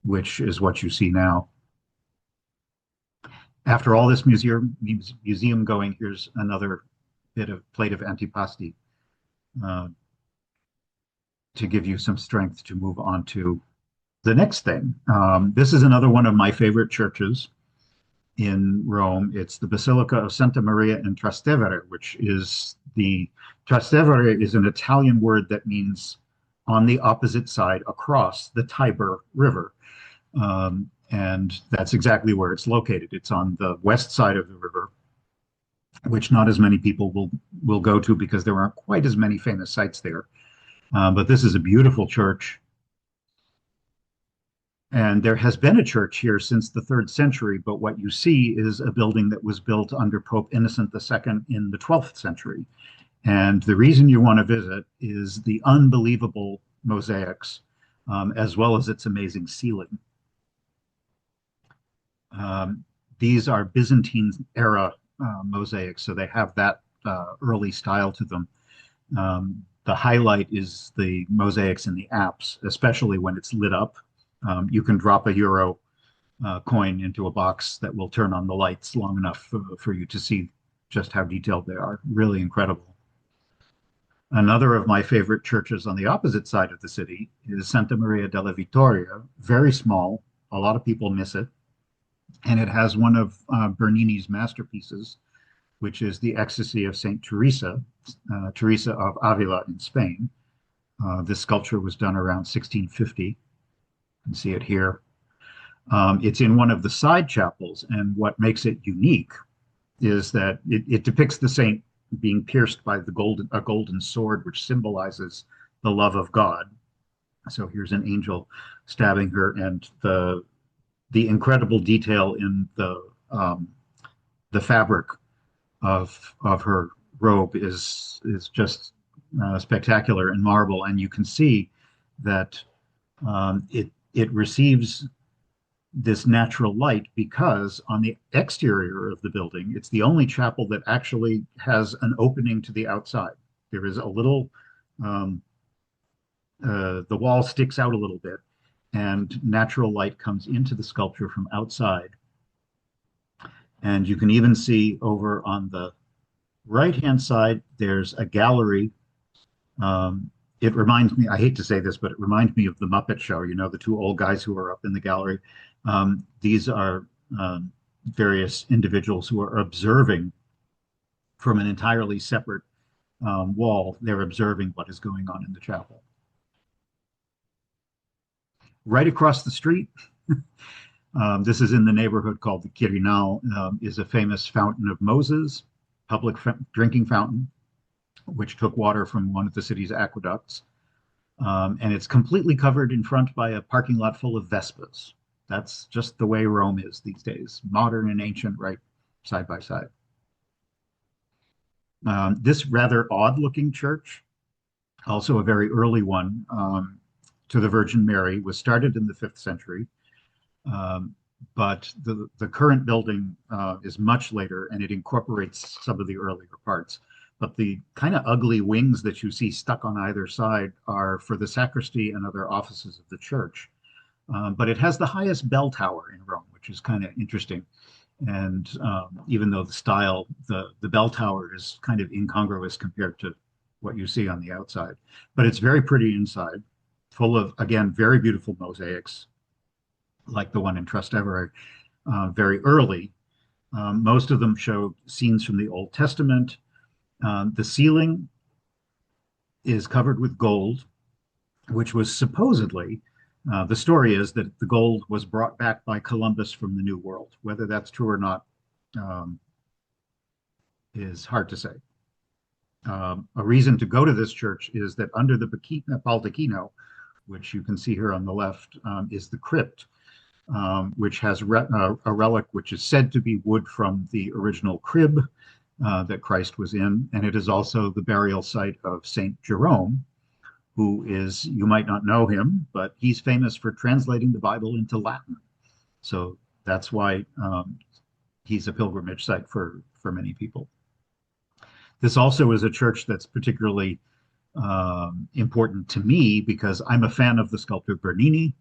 which is what you see now. After all this museum going, here's another bit of plate of antipasti uh, to give you some strength to move on to the next thing. This is another one of my favorite churches in Rome. It's the Basilica of Santa Maria in Trastevere, which is the Trastevere is an Italian word that means on the opposite side across the Tiber River. And that's exactly where it's located. It's on the west side of the river, which not as many people will go to because there aren't quite as many famous sites there. But this is a beautiful church. And there has been a church here since the 3rd century, but what you see is a building that was built under Pope Innocent II in the 12th century. And the reason you want to visit is the unbelievable mosaics, as well as its amazing ceiling. These are Byzantine era mosaics, so they have that early style to them. The highlight is the mosaics in the apse, especially when it's lit up. You can drop a euro coin into a box that will turn on the lights long enough for you to see just how detailed they are. Really incredible. Another of my favorite churches on the opposite side of the city is Santa Maria della Vittoria. Very small. A lot of people miss it. And it has one of Bernini's masterpieces, which is the Ecstasy of St. Teresa, Teresa of Avila in Spain. This sculpture was done around 1650. You can see it here. It's in one of the side chapels, and what makes it unique is that it depicts the saint being pierced by a golden sword, which symbolizes the love of God. So here's an angel stabbing her, and the incredible detail in the fabric of her robe is just spectacular in marble, and you can see that it receives this natural light because on the exterior of the building, it's the only chapel that actually has an opening to the outside. There is a little, the wall sticks out a little bit, and natural light comes into the sculpture from outside. And you can even see over on the right-hand side, there's a gallery. It reminds me, I hate to say this, but it reminds me of the Muppet Show, you know, the two old guys who are up in the gallery. These are various individuals who are observing from an entirely separate wall. They're observing what is going on in the chapel. Right across the street, this is in the neighborhood called the Quirinal, is a famous fountain of Moses, public drinking fountain, which took water from one of the city's aqueducts. And it's completely covered in front by a parking lot full of Vespas. That's just the way Rome is these days, modern and ancient, right side by side. This rather odd-looking church, also a very early one, to the Virgin Mary, was started in the 5th century. But the current building is much later, and it incorporates some of the earlier parts. But the kind of ugly wings that you see stuck on either side are for the sacristy and other offices of the church. But it has the highest bell tower in Rome, which is kind of interesting. And even though the style, the bell tower is kind of incongruous compared to what you see on the outside. But it's very pretty inside, full of, again, very beautiful mosaics, like the one in Trastevere, very early. Most of them show scenes from the Old Testament. The ceiling is covered with gold, which was supposedly, the story is that the gold was brought back by Columbus from the New World. Whether that's true or not um, is hard to say. A reason to go to this church is that under the baldacchino, which you can see here on the left, is the crypt, which has a relic which is said to be wood from the original crib that Christ was in. And it is also the burial site of St. Jerome, who is, you might not know him, but he's famous for translating the Bible into Latin. So that's why he's a pilgrimage site for many people. This also is a church that's particularly important to me because I'm a fan of the sculptor Bernini,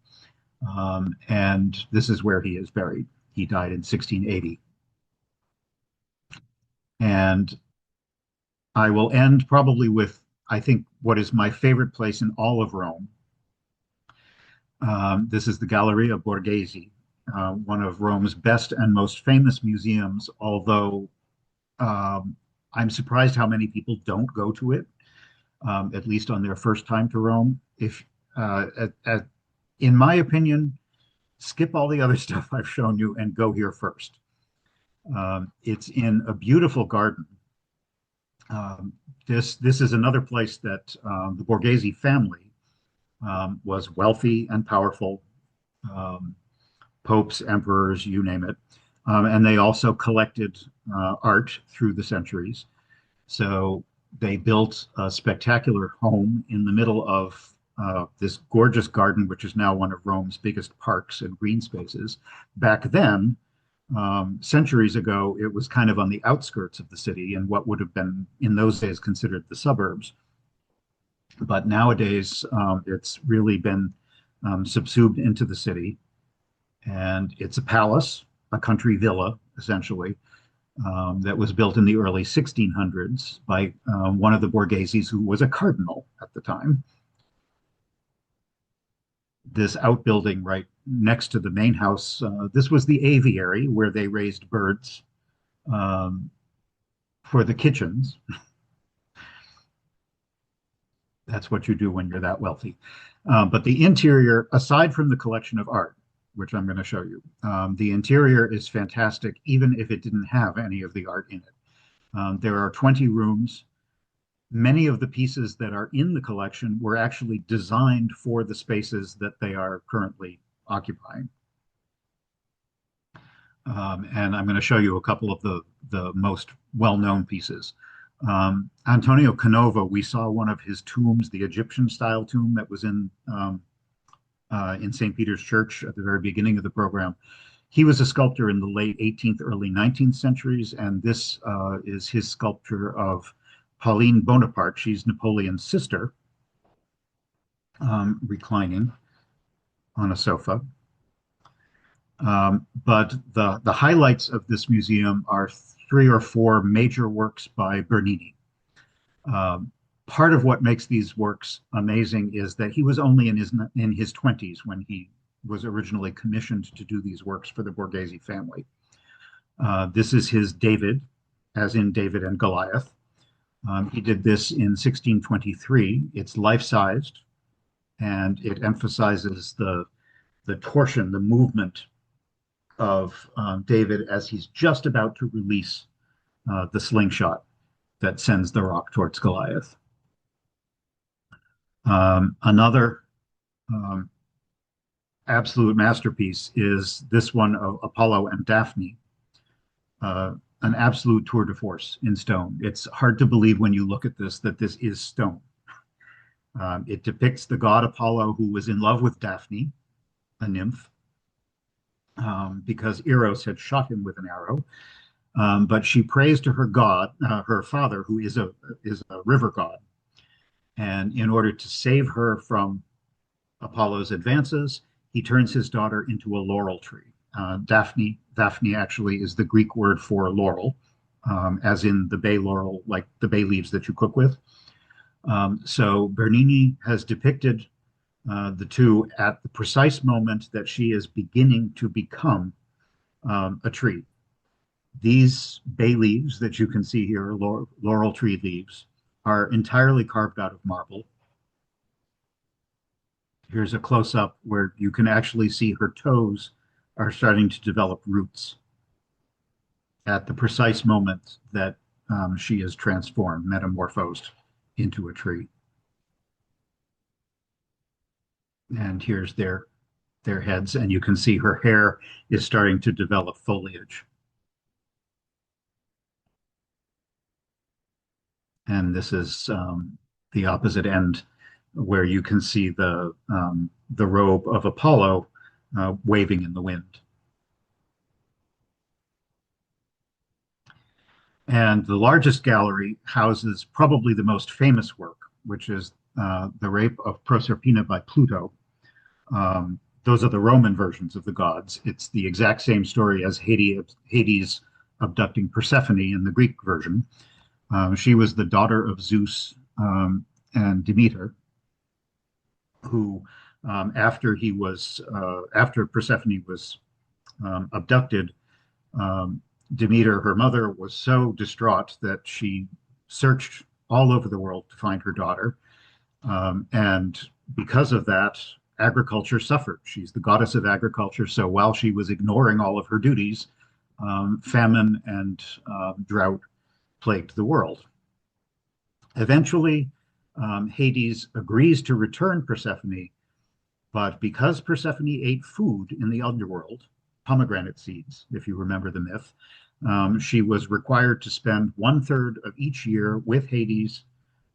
and this is where he is buried. He died in 1680. And I will end probably with, I think, what is my favorite place in all of Rome. This is the Galleria Borghese, one of Rome's best and most famous museums, although I'm surprised how many people don't go to it, at least on their first time to Rome. If, in my opinion, skip all the other stuff I've shown you and go here first. It's in a beautiful garden. This is another place that the Borghese family was wealthy and powerful, popes, emperors, you name it. And they also collected art through the centuries. So they built a spectacular home in the middle of this gorgeous garden, which is now one of Rome's biggest parks and green spaces. Back then, centuries ago, it was kind of on the outskirts of the city and what would have been in those days considered the suburbs. But nowadays, it's really been subsumed into the city. And it's a palace, a country villa, essentially, that was built in the early 1600s by one of the Borgheses who was a cardinal at the time. This outbuilding right next to the main house, this was the aviary where they raised birds for the kitchens. That's what you do when you're that wealthy. But the interior, aside from the collection of art, which I'm going to show you, the interior is fantastic, even if it didn't have any of the art in it. There are 20 rooms. Many of the pieces that are in the collection were actually designed for the spaces that they are currently occupying. And I'm going to show you a couple of the most well-known pieces. Antonio Canova, we saw one of his tombs, the Egyptian-style tomb that was in St. Peter's Church at the very beginning of the program. He was a sculptor in the late 18th, early 19th centuries, and this is his sculpture of Pauline Bonaparte. She's Napoleon's sister, reclining on a sofa. But the highlights of this museum are 3 or 4 major works by Bernini. Part of what makes these works amazing is that he was only in his 20s when he was originally commissioned to do these works for the Borghese family. This is his David, as in David and Goliath. He did this in 1623. It's life-sized, and it emphasizes the torsion, the movement of David as he's just about to release the slingshot that sends the rock towards Goliath. Another absolute masterpiece is this one of Apollo and Daphne, an absolute tour de force in stone. It's hard to believe when you look at this that this is stone. It depicts the god Apollo who was in love with Daphne, a nymph, because Eros had shot him with an arrow. But she prays to her god, her father, who is a river god. And in order to save her from Apollo's advances, he turns his daughter into a laurel tree. Daphne actually is the Greek word for laurel, as in the bay laurel, like the bay leaves that you cook with. So Bernini has depicted the two at the precise moment that she is beginning to become a tree. These bay leaves that you can see here, laurel tree leaves, are entirely carved out of marble. Here's a close-up where you can actually see her toes are starting to develop roots at the precise moment that she is transformed, metamorphosed into a tree. And here's their heads, and you can see her hair is starting to develop foliage. And this is the opposite end, where you can see the robe of Apollo waving in the wind. And the largest gallery houses probably the most famous work, which is the Rape of Proserpina by Pluto. Those are the Roman versions of the gods. It's the exact same story as Hades abducting Persephone in the Greek version. She was the daughter of Zeus and Demeter, who, after Persephone was abducted, Demeter, her mother, was so distraught that she searched all over the world to find her daughter. And because of that, agriculture suffered. She's the goddess of agriculture. So while she was ignoring all of her duties, famine and drought plagued the world. Eventually, Hades agrees to return Persephone, but because Persephone ate food in the underworld, pomegranate seeds, if you remember the myth, she was required to spend 1/3 of each year with Hades,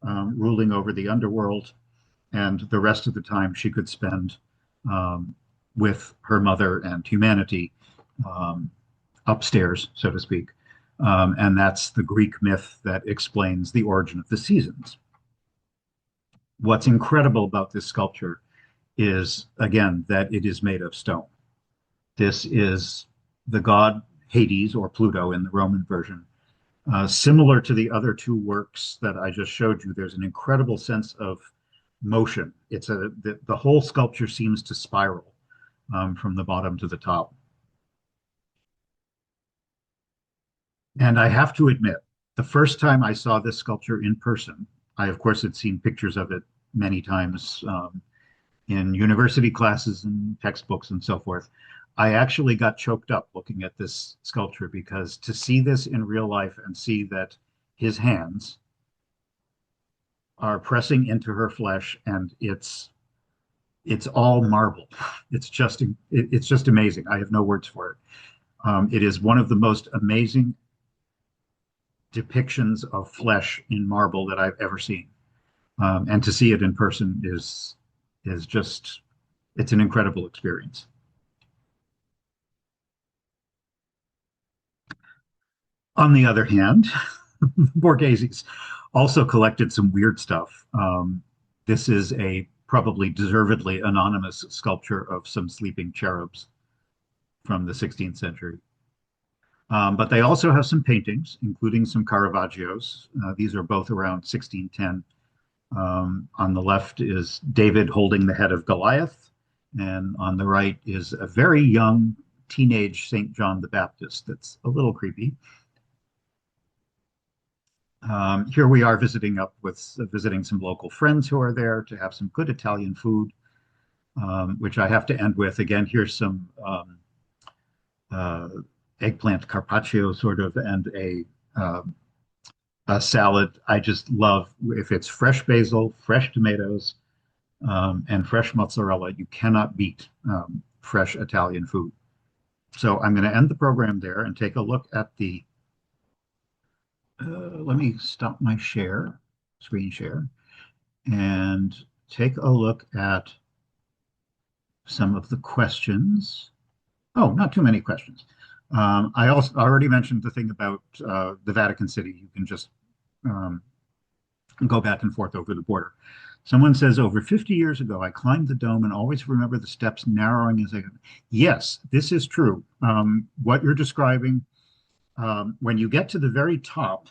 ruling over the underworld, and the rest of the time she could spend with her mother and humanity upstairs, so to speak. And that's the Greek myth that explains the origin of the seasons. What's incredible about this sculpture is, again, that it is made of stone. This is the god Hades, or Pluto in the Roman version. Similar to the other two works that I just showed you, there's an incredible sense of motion. The whole sculpture seems to spiral from the bottom to the top. And I have to admit, the first time I saw this sculpture in person, I, of course, had seen pictures of it many times in university classes and textbooks and so forth. I actually got choked up looking at this sculpture, because to see this in real life and see that his hands are pressing into her flesh and it's all marble. It's just amazing. I have no words for it. It is one of the most amazing depictions of flesh in marble that I've ever seen. And to see it in person is just, it's an incredible experience. On the other hand, Borghese's also collected some weird stuff. This is a probably deservedly anonymous sculpture of some sleeping cherubs from the 16th century. But they also have some paintings, including some Caravaggios. These are both around 1610. On the left is David holding the head of Goliath, and on the right is a very young teenage St. John the Baptist that's a little creepy. Here we are visiting some local friends who are there to have some good Italian food, which I have to end with. Again, here's some eggplant carpaccio sort of, and a salad. I just love, if it's fresh basil, fresh tomatoes, and fresh mozzarella, you cannot beat fresh Italian food. So I'm going to end the program there and take a look at the let me stop my screen share, and take a look at some of the questions. Oh, not too many questions. I also already mentioned the thing about the Vatican City. You can just go back and forth over the border. Someone says, over 50 years ago, I climbed the dome and always remember the steps narrowing as I go. Yes, this is true. What you're describing, when you get to the very top,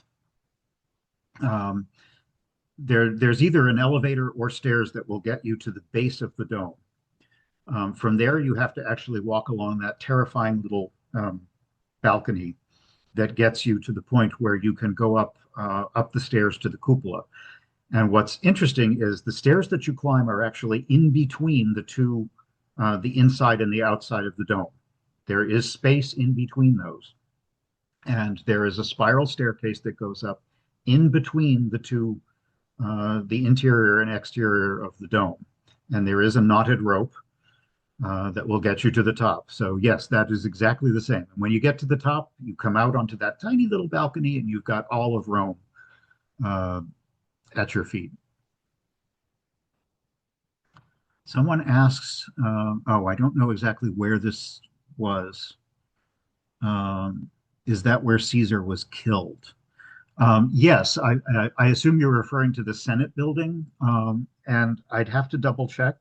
there's either an elevator or stairs that will get you to the base of the dome. From there, you have to actually walk along that terrifying little balcony that gets you to the point where you can go up the stairs to the cupola. And what's interesting is the stairs that you climb are actually in between the two, the inside and the outside of the dome. There is space in between those. And there is a spiral staircase that goes up in between the two, the interior and exterior of the dome. And there is a knotted rope that will get you to the top. So yes, that is exactly the same. And when you get to the top, you come out onto that tiny little balcony and you've got all of Rome uh, at your feet. Someone asks, oh, I don't know exactly where this was. Is that where Caesar was killed? Yes, I assume you're referring to the Senate building, and I'd have to double check.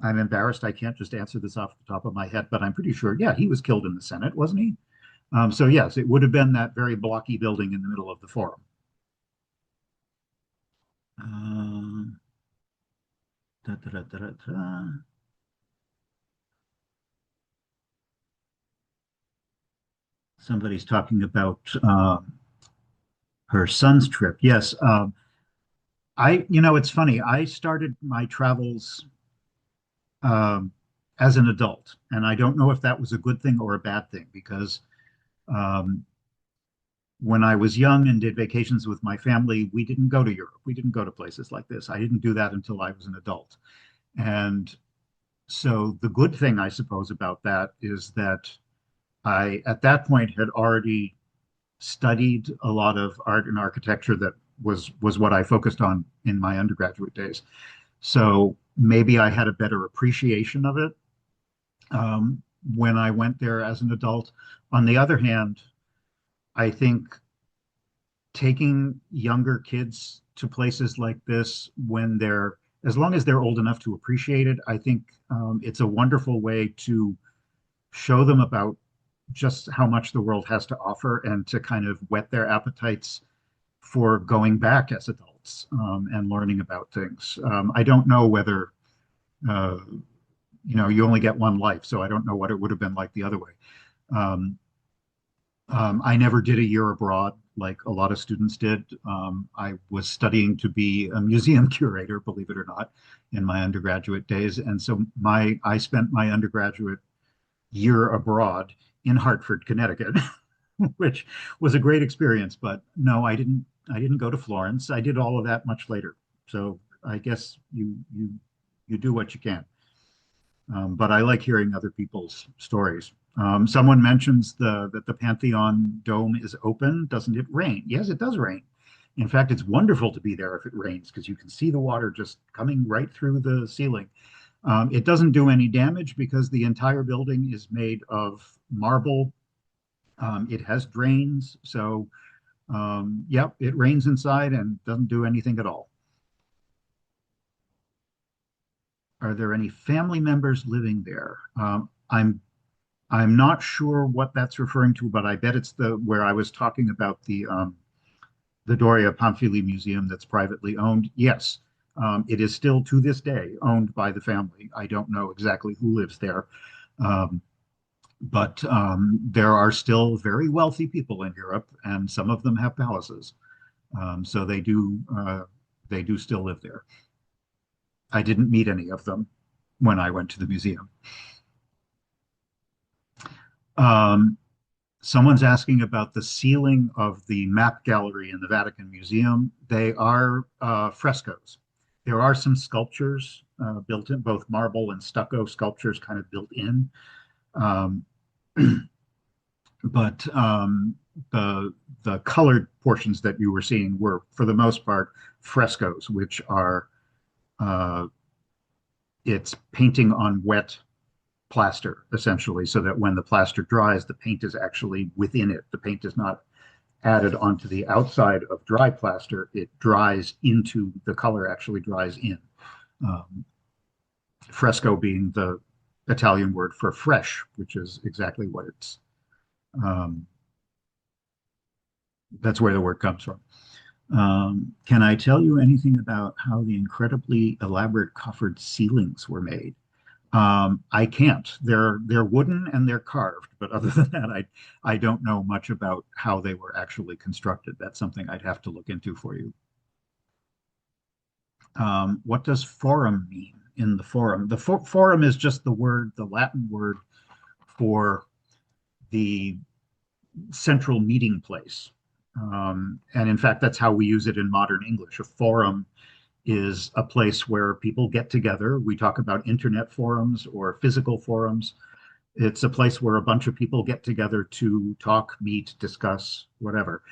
I'm embarrassed. I can't just answer this off the top of my head, but I'm pretty sure, yeah, he was killed in the Senate, wasn't he? So yes, it would have been that very blocky building in the middle of the forum. Da, da, da, da, da. Somebody's talking about her son's trip. Yes, it's funny. I started my travels um, as an adult, and I don't know if that was a good thing or a bad thing because um, when I was young and did vacations with my family, we didn't go to Europe. We didn't go to places like this. I didn't do that until I was an adult. And so the good thing, I suppose, about that is that I, at that point, had already studied a lot of art and architecture that was what I focused on in my undergraduate days. So maybe I had a better appreciation of it when I went there as an adult. On the other hand, I think taking younger kids to places like this when they're, as long as they're old enough to appreciate it, I think it's a wonderful way to show them about just how much the world has to offer and to kind of whet their appetites for going back as adults and learning about things. I don't know whether, uh, you only get one life, so I don't know what it would have been like the other way. Um, I never did a year abroad like a lot of students did. I was studying to be a museum curator, believe it or not, in my undergraduate days. And so I spent my undergraduate year abroad in Hartford, Connecticut, which was a great experience. But no, I didn't go to Florence. I did all of that much later. So I guess you do what you can. But I like hearing other people's stories. Someone mentions that the Pantheon dome is open. Doesn't it rain? Yes, it does rain. In fact, it's wonderful to be there if it rains because you can see the water just coming right through the ceiling. It doesn't do any damage because the entire building is made of marble. It has drains, so yep, it rains inside and doesn't do anything at all. Are there any family members living there? I'm not sure what that's referring to, but I bet it's the where I was talking about the Doria Pamphili Museum that's privately owned. Yes, it is still to this day owned by the family. I don't know exactly who lives there, um, but there are still very wealthy people in Europe, and some of them have palaces. So they do still live there. I didn't meet any of them when I went to the museum. Um, Someone's asking about the ceiling of the map gallery in the Vatican Museum. They are frescoes. There are some sculptures built in, both marble and stucco sculptures kind of built in. Um, but the colored portions that you were seeing were, for the most part, frescoes, which are it's painting on wet plaster, essentially, so that when the plaster dries, the paint is actually within it. The paint is not added onto the outside of dry plaster. It dries into the color, actually dries in. Um, Fresco being the Italian word for fresh, which is exactly what it's, um, that's where the word comes from. Can I tell you anything about how the incredibly elaborate coffered ceilings were made? I can't. They're wooden and they're carved, but other than that, I don't know much about how they were actually constructed. That's something I'd have to look into for you. What does forum mean in the forum? The forum is just the Latin word for the central meeting place. And in fact, that's how we use it in modern English. A forum is a place where people get together. We talk about internet forums or physical forums. It's a place where a bunch of people get together to talk, meet, discuss, whatever.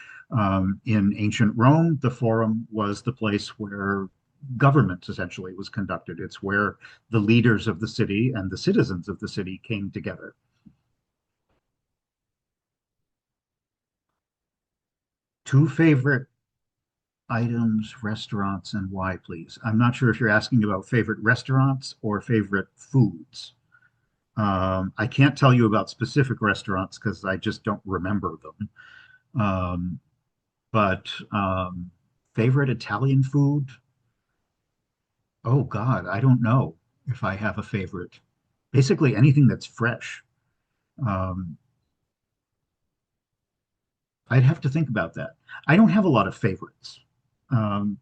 In ancient Rome, the forum was the place where government essentially was conducted. It's where the leaders of the city and the citizens of the city came together. Two favorite items, restaurants, and why, please? I'm not sure if you're asking about favorite restaurants or favorite foods. I can't tell you about specific restaurants because I just don't remember them. But favorite Italian food? Oh God, I don't know if I have a favorite. Basically anything that's fresh. Um, I'd have to think about that. I don't have a lot of favorites um,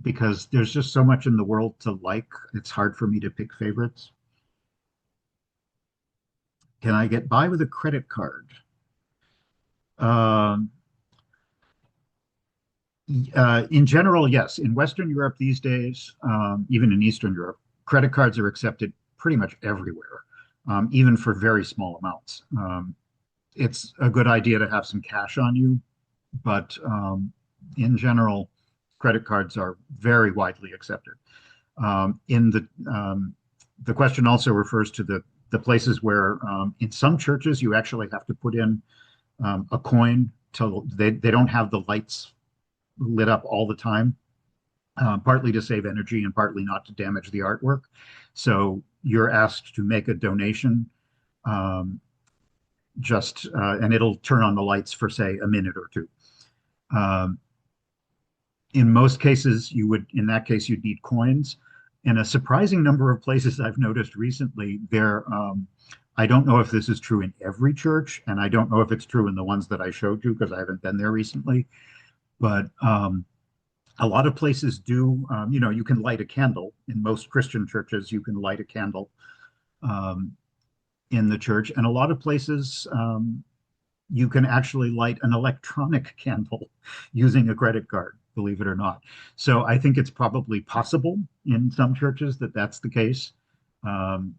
because there's just so much in the world to like. It's hard for me to pick favorites. Can I get by with a credit card? Um, in general, yes. In Western Europe these days, even in Eastern Europe, credit cards are accepted pretty much everywhere, even for very small amounts. It's a good idea to have some cash on you, but in general, credit cards are very widely accepted. In the question also refers to the places where in some churches you actually have to put in a coin to they don't have the lights lit up all the time, partly to save energy and partly not to damage the artwork. So you're asked to make a donation, and it'll turn on the lights for say a minute or two. Um, in most cases, in that case, you'd need coins. In a surprising number of places I've noticed recently, I don't know if this is true in every church, and I don't know if it's true in the ones that I showed you because I haven't been there recently. But a lot of places do, you can light a candle. In most Christian churches, you can light a candle um, in the church. And a lot of places, you can actually light an electronic candle using a credit card, believe it or not. So I think it's probably possible in some churches that that's the case. Um,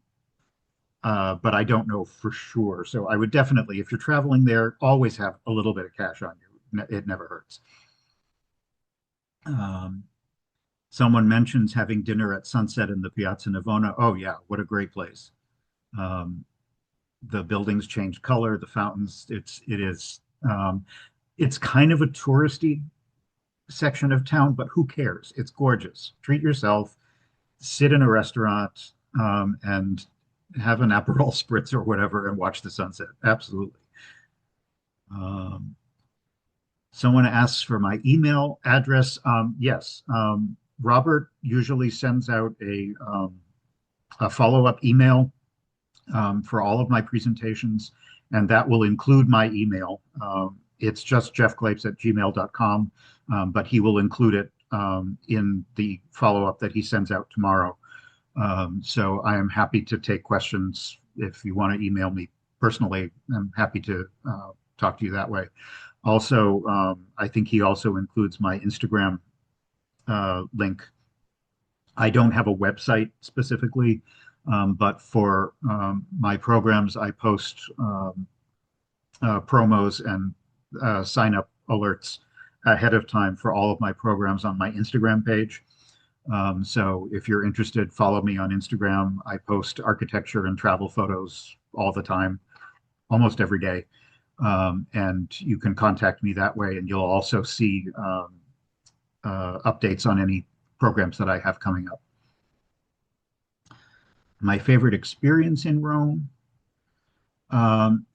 but I don't know for sure. So I would definitely, if you're traveling there, always have a little bit of cash on you. It never hurts. Um, Someone mentions having dinner at sunset in the Piazza Navona. Oh yeah, what a great place. Um, the buildings change color, the fountains. Um, it's kind of a touristy section of town, but who cares? It's gorgeous. Treat yourself, sit in a restaurant, and have an Aperol spritz or whatever, and watch the sunset. Absolutely. Um, Someone asks for my email address. Yes, Robert usually sends out a follow-up email for all of my presentations, and that will include my email. It's just jeffklapes@gmail.com, but he will include it in the follow-up that he sends out tomorrow. So I am happy to take questions. If you want to email me personally, I'm happy to talk to you that way. Also, I think he also includes my Instagram link. I don't have a website specifically, but for my programs, I post promos and sign up alerts ahead of time for all of my programs on my Instagram page. So if you're interested, follow me on Instagram. I post architecture and travel photos all the time, almost every day. And you can contact me that way, and you'll also see updates on any programs that I have coming up. My favorite experience in Rome. Um,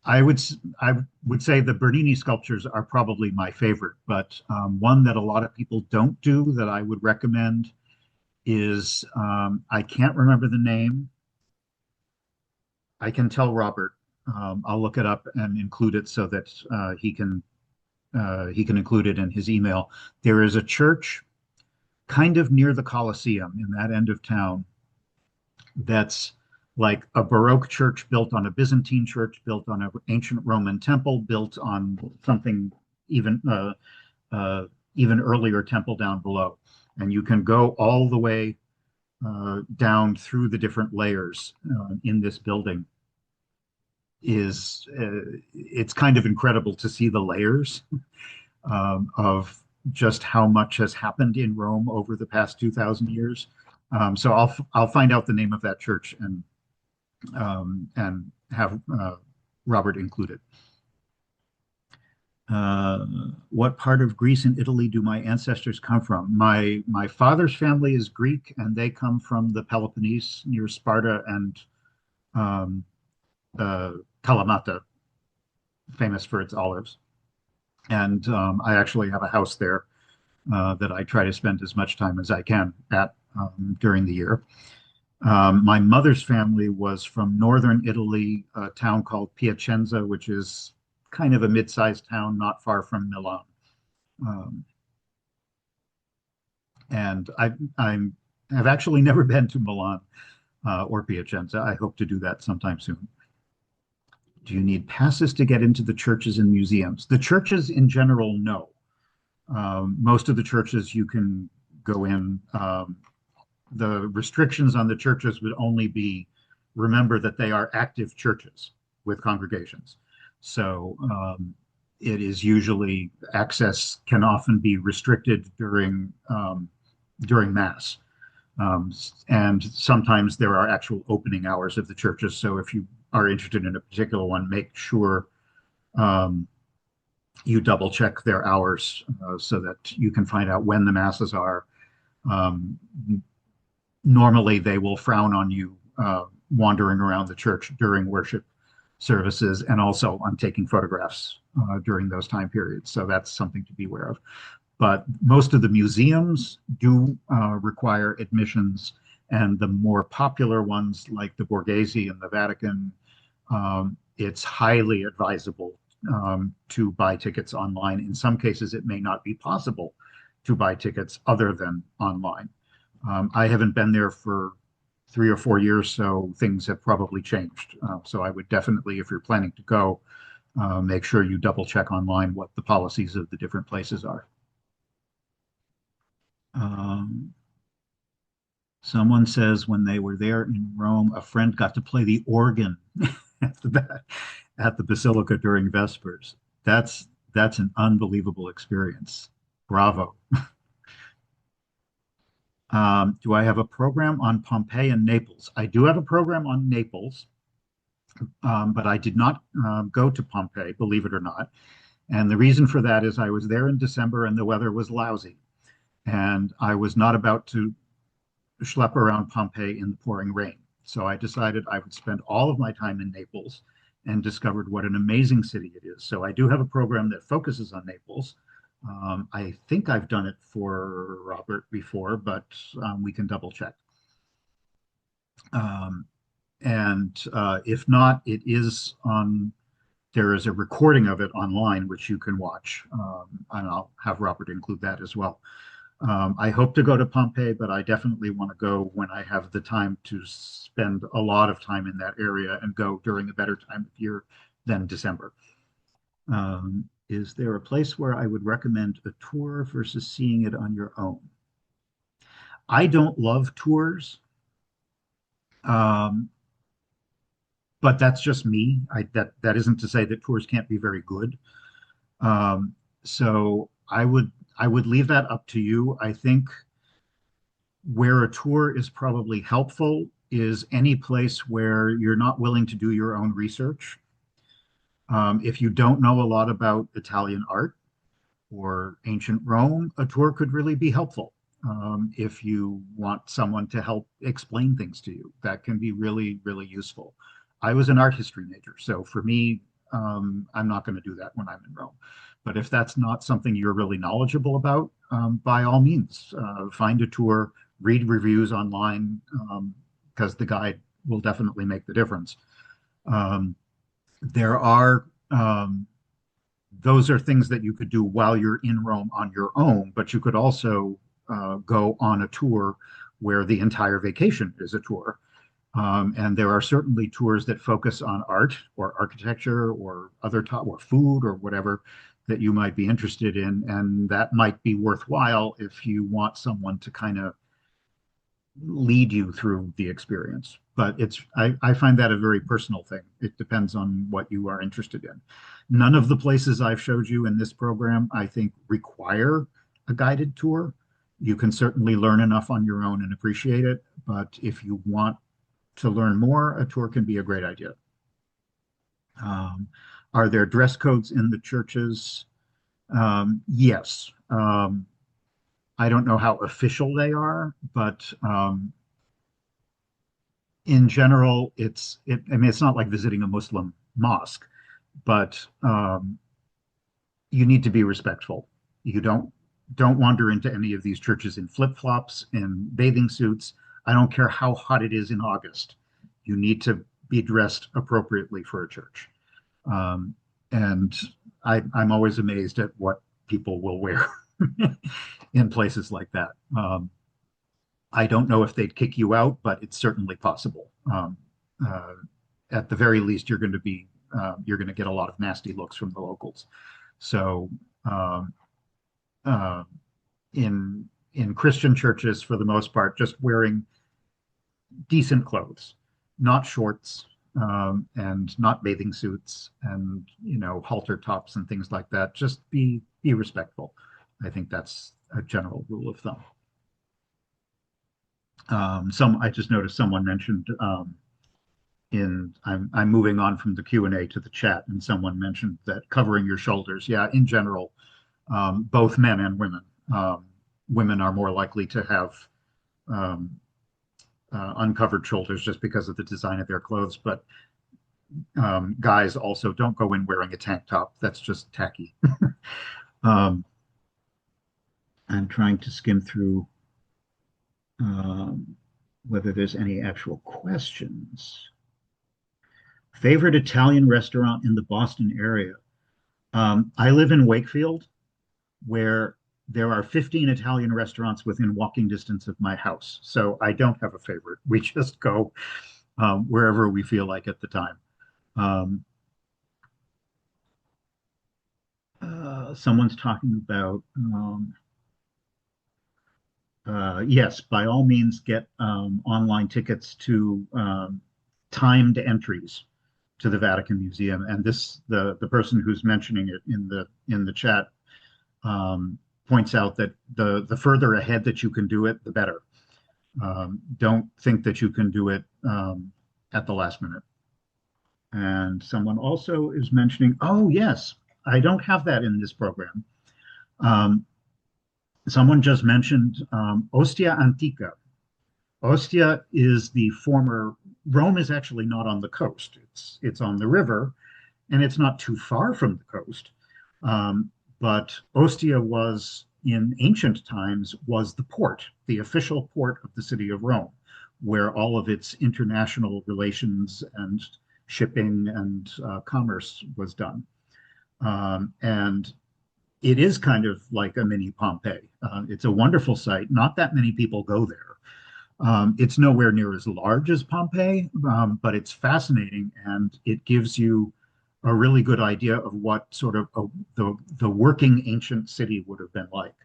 I would say the Bernini sculptures are probably my favorite, but one that a lot of people don't do that I would recommend is I can't remember the name. I can tell Robert. I'll look it up and include it so that he can include it in his email. There is a church kind of near the Colosseum in that end of town that's like a Baroque church built on a Byzantine church, built on an ancient Roman temple, built on something even even earlier temple down below. And you can go all the way down through the different layers in this building. It's kind of incredible to see the layers of just how much has happened in Rome over the past 2,000 years. So I'll find out the name of that church and have Robert include it. What part of Greece and Italy do my ancestors come from? My father's family is Greek, and they come from the Peloponnese near Sparta and um, Kalamata, famous for its olives. And I actually have a house there that I try to spend as much time as I can at during the year. My mother's family was from northern Italy, a town called Piacenza, which is kind of a mid-sized town not far from Milan. Um, and have actually never been to Milan or Piacenza. I hope to do that sometime soon. Do you need passes to get into the churches and museums? The churches in general, no. Most of the churches you can go in. The restrictions on the churches would only be, remember that they are active churches with congregations. So it is usually, access can often be restricted during Mass. And sometimes there are actual opening hours of the churches. So if you are interested in a particular one, make sure you double check their hours so that you can find out when the masses are. Normally, they will frown on you wandering around the church during worship services and also on taking photographs during those time periods. So that's something to be aware of. But most of the museums do require admissions, and the more popular ones like the Borghese and the Vatican, it's highly advisable to buy tickets online. In some cases, it may not be possible to buy tickets other than online. I haven't been there for 3 or 4 years, so things have probably changed. So I would definitely, if you're planning to go, make sure you double check online what the policies of the different places are. Someone says when they were there in Rome, a friend got to play the organ at the Basilica during Vespers. That's an unbelievable experience. Bravo. Do I have a program on Pompeii and Naples? I do have a program on Naples, but I did not go to Pompeii, believe it or not. And the reason for that is I was there in December and the weather was lousy. And I was not about to schlep around Pompeii in the pouring rain. So I decided I would spend all of my time in Naples and discovered what an amazing city it is. So I do have a program that focuses on Naples. I think I've done it for Robert before, but we can double check. And if not, it is on, there is a recording of it online, which you can watch. And I'll have Robert include that as well. I hope to go to Pompeii, but I definitely want to go when I have the time to spend a lot of time in that area and go during a better time of year than December. Is there a place where I would recommend a tour versus seeing it on your own? I don't love tours, but that's just me. That isn't to say that tours can't be very good. So I would leave that up to you. I think where a tour is probably helpful is any place where you're not willing to do your own research. If you don't know a lot about Italian art or ancient Rome, a tour could really be helpful. If you want someone to help explain things to you, that can be really, really useful. I was an art history major, so for me, I'm not going to do that when I'm in Rome. But if that's not something you're really knowledgeable about, by all means, find a tour, read reviews online, because the guide will definitely make the difference. Um, there are those are things that you could do while you're in Rome on your own, but you could also go on a tour where the entire vacation is a tour. And there are certainly tours that focus on art or architecture or or food or whatever that you might be interested in, and that might be worthwhile if you want someone to kind of lead you through the experience. But I find that a very personal thing. It depends on what you are interested in. None of the places I've showed you in this program, I think, require a guided tour. You can certainly learn enough on your own and appreciate it. But if you want to learn more, a tour can be a great idea. Um, are there dress codes in the churches? Yes. I don't know how official they are, but in general, I mean, it's not like visiting a Muslim mosque, but you need to be respectful. You don't wander into any of these churches in flip-flops and bathing suits. I don't care how hot it is in August. You need to be dressed appropriately for a church. And I'm always amazed at what people will wear in places like that. I don't know if they'd kick you out, but it's certainly possible. Uh, at the very least, you're going to get a lot of nasty looks from the locals. So um, uh, in Christian churches, for the most part, just wearing decent clothes, not shorts, and not bathing suits, and halter tops and things like that. Just be respectful. I think that's a general rule of thumb. I just noticed someone mentioned I'm moving on from the Q&A to the chat, and someone mentioned that covering your shoulders. Yeah, in general, both men and women. Women are more likely to have um, uncovered shoulders just because of the design of their clothes, but guys also don't go in wearing a tank top. That's just tacky. um, I'm trying to skim through whether there's any actual questions. Favorite Italian restaurant in the Boston area? I live in Wakefield, where there are 15 Italian restaurants within walking distance of my house. So I don't have a favorite. We just go wherever we feel like at the time. Someone's talking about, yes, by all means, get online tickets to timed entries to the Vatican Museum. And the person who's mentioning it in the chat points out that the further ahead that you can do it, the better. Don't think that you can do it at the last minute. And someone also is mentioning, oh yes, I don't have that in this program. Someone just mentioned Ostia Antica. Ostia is the former Rome is actually not on the coast. It's on the river, and it's not too far from the coast. But Ostia was in ancient times was the port, the official port of the city of Rome, where all of its international relations and shipping and commerce was done. And it is kind of like a mini Pompeii. It's a wonderful site. Not that many people go there. It's nowhere near as large as Pompeii, but it's fascinating, and it gives you a really good idea of what sort of the working ancient city would have been like.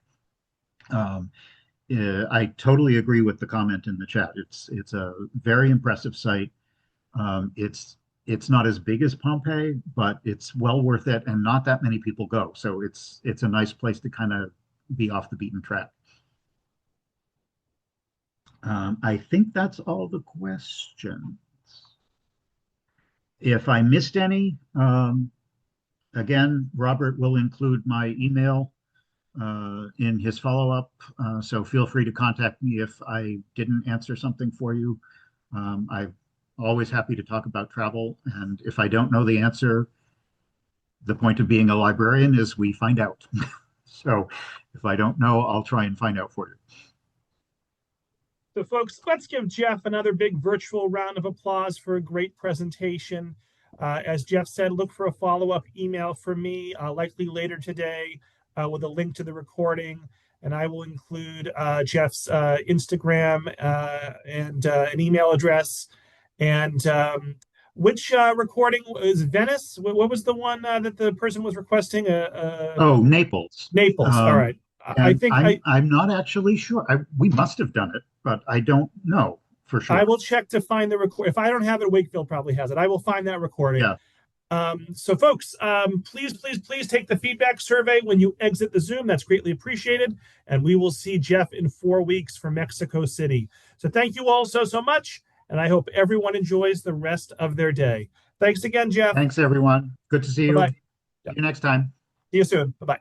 I totally agree with the comment in the chat. It's a very impressive site. It's not as big as Pompeii, but it's well worth it, and not that many people go. So it's a nice place to kind of be off the beaten track. I think that's all the questions. If I missed any, again, Robert will include my email in his follow-up. So feel free to contact me if I didn't answer something for you. I'm always happy to talk about travel. And if I don't know the answer, the point of being a librarian is we find out. So if I don't know, I'll try and find out for you. So, folks, let's give Jeff another big virtual round of applause for a great presentation. As Jeff said, look for a follow-up email from me, likely later today, with a link to the recording. And I will include Jeff's Instagram and an email address. And which recording is Venice? What was the one that the person was requesting? Oh, Naples. Naples. All right. I And think I'm not actually sure. We must have done it, but I don't know for I sure. will check to find the record. If I don't have it, Wakefield probably has it. I will find that recording. Yeah. So, folks, please take the feedback survey when you exit the Zoom. That's greatly appreciated. And we will see Jeff in 4 weeks from Mexico City. So thank you all so much. And I hope everyone enjoys the rest of their day. Thanks again, Jeff. Thanks, everyone. Good to see you. Bye-bye. See you next time. See you soon. Bye-bye.